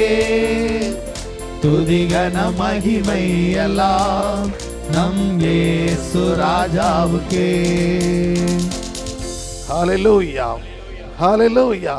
துதிகன மகிமை எல்லாம் நம் இயேசு ராஜாவுக்கே. ஹல்லேலூயா, ஹல்லேலூயா.